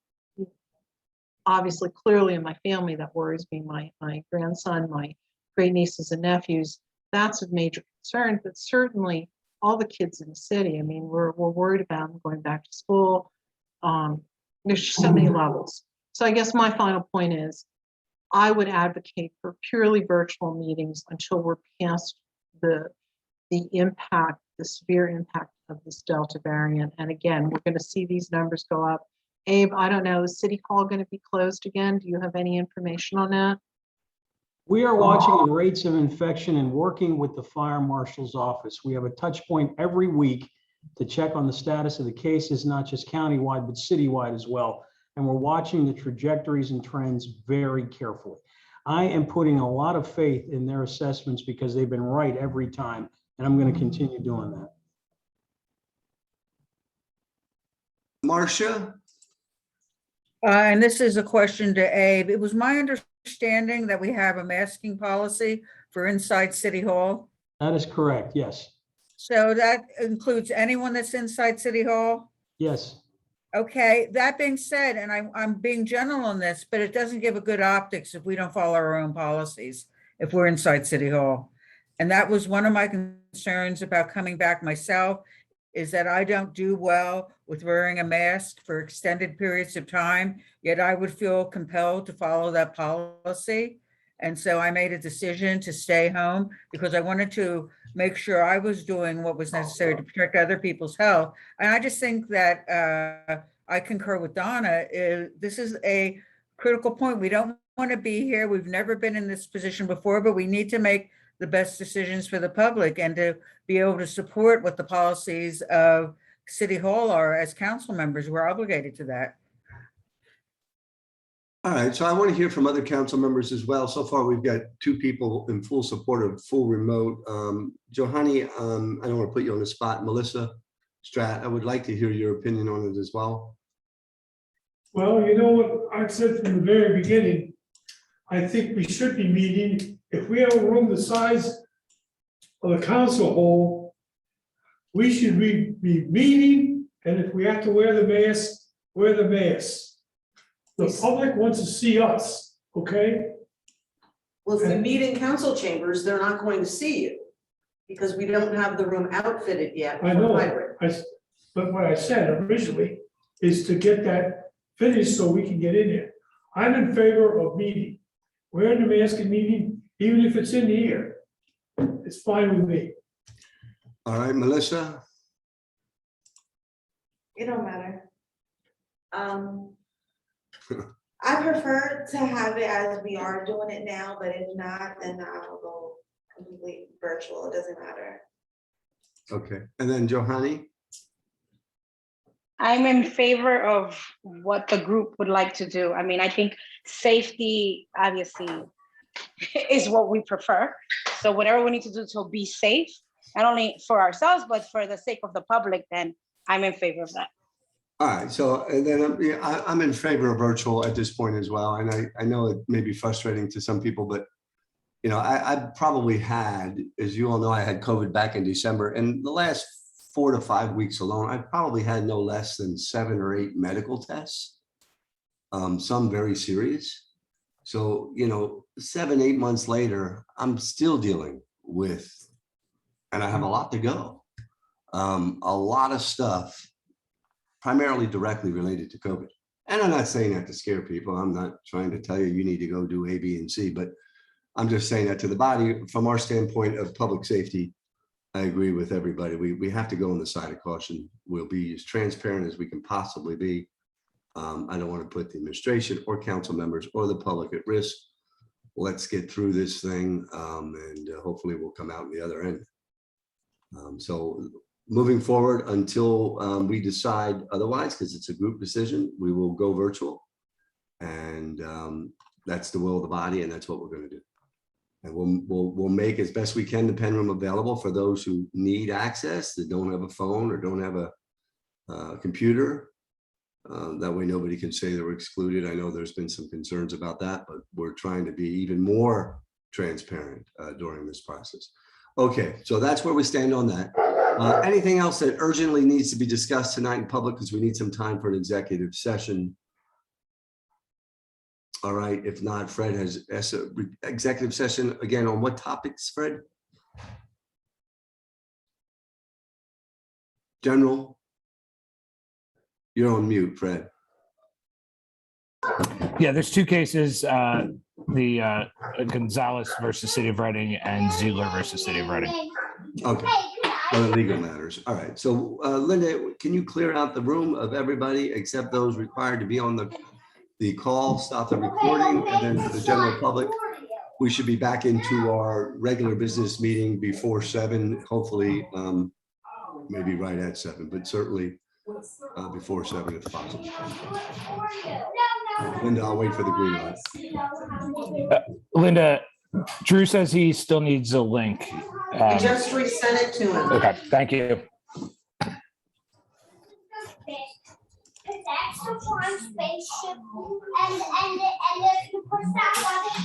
Speaker 12: Obviously, clearly in my family, that worries me. My grandson, my great nieces and nephews, that's a major concern, but certainly all the kids in the city. I mean, we're worried about them going back to school. There's just so many levels. So I guess my final point is, I would advocate for purely virtual meetings until we're past the impact, the severe impact of this Delta variant. And again, we're going to see these numbers go up. Abe, I don't know, is City Hall going to be closed again? Do you have any information on that?
Speaker 8: We are watching the rates of infection and working with the fire marshal's office. We have a touch point every week to check on the status of the cases, not just countywide, but citywide as well. And we're watching the trajectories and trends very carefully. I am putting a lot of faith in their assessments because they've been right every time, and I'm going to continue doing that.
Speaker 1: Marcia?
Speaker 9: And this is a question to Abe. It was my understanding that we have a masking policy for inside City Hall.
Speaker 8: That is correct, yes.
Speaker 9: So that includes anyone that's inside City Hall?
Speaker 8: Yes.
Speaker 9: Okay, that being said, and I'm being general on this, but it doesn't give a good optics if we don't follow our own policies, if we're inside City Hall. And that was one of my concerns about coming back myself, is that I don't do well with wearing a mask for extended periods of time, yet I would feel compelled to follow that policy. And so I made a decision to stay home because I wanted to make sure I was doing what was necessary to protect other people's health. And I just think that I concur with Donna. This is a critical point. We don't want to be here. We've never been in this position before, but we need to make the best decisions for the public and to be able to support what the policies of City Hall are. As council members, we're obligated to that.
Speaker 1: All right, so I want to hear from other council members as well. So far, we've got 2 people in full support of full remote. Johanny, I don't want to put you on the spot. Melissa Strat, I would like to hear your opinion on it as well.
Speaker 3: Well, you know what I've said from the very beginning, I think we should be meeting, if we have a room the size of the council hall, we should be meeting, and if we have to wear the mask, wear the mask. The public wants to see us, okay?
Speaker 2: Well, if we meet in council chambers, they're not going to see you. Because we don't have the room outfitted yet.
Speaker 3: I
Speaker 2: for
Speaker 3: know,
Speaker 2: hybrid.
Speaker 3: but what I said originally is to get that finished so we can get in there. I'm in favor of meeting, wearing the mask and meeting, even if it's in here. It's fine with me.
Speaker 1: All right, Melissa?
Speaker 11: It don't matter. I prefer to have it as we are doing it now, but if not, then I'll go completely virtual. It doesn't matter.
Speaker 1: Okay, and then Johanny?
Speaker 4: I'm in favor of what the group would like to do. I mean, I think safety obviously is what we prefer. So whatever we need to do to be safe, not only for ourselves, but for the sake of the public, then I'm in favor of that.
Speaker 1: All right, so and then yeah, I'm in favor of virtual at this point as well. And I know it may be frustrating to some people, but you know, I probably had, as you all know, I had COVID back in December, and the last 4 to 5 weeks alone, I probably had no less than 7 or 8 medical tests, some very serious. So, you know, 7, 8 months later, I'm still dealing with, and I have a lot to go. A lot of stuff, primarily directly related to COVID. And I'm not saying that to scare people. I'm not trying to tell you, you need to go do A, B, and C, but I'm just saying that to the body, from our standpoint of public safety, I agree with everybody. We have to go on the side of caution. We'll be as transparent as we can possibly be. I don't want to put the administration or council members or the public at risk. Let's get through this thing and hopefully we'll come out on the other end. So moving forward until we decide otherwise, because it's a group decision, we will go virtual. And that's the will of the body, and that's what we're going to do. And we'll make as best we can the pen room available for those who need access, that don't have a phone or don't have a computer. That way nobody can say they were excluded. I know there's been some concerns about that, but we're trying to be even more transparent during this process. Okay, so that's where we stand on that. Anything else that urgently needs to be discussed tonight in public, because we need some time for an executive session? All right, if not, Fred has executive session again on what topics, Fred? General? You're on mute, Fred.
Speaker 13: Yeah, there's 2 cases, the Gonzalez versus City of Reading and Ziegler versus City of Reading.
Speaker 1: Okay, other legal matters. All right, so Linda, can you clear out the room of everybody except those required to be on the call, stop the recording, and then for the general public, we should be back into our regular business meeting before 7, hopefully, maybe right at 7, but certainly before 7 if possible. Linda, I'll wait for the green light.
Speaker 13: Linda, Drew says he still needs a link.
Speaker 2: I just resent it to him.
Speaker 13: Okay, thank you.
Speaker 15: Extra flying spaceship and if you push that button.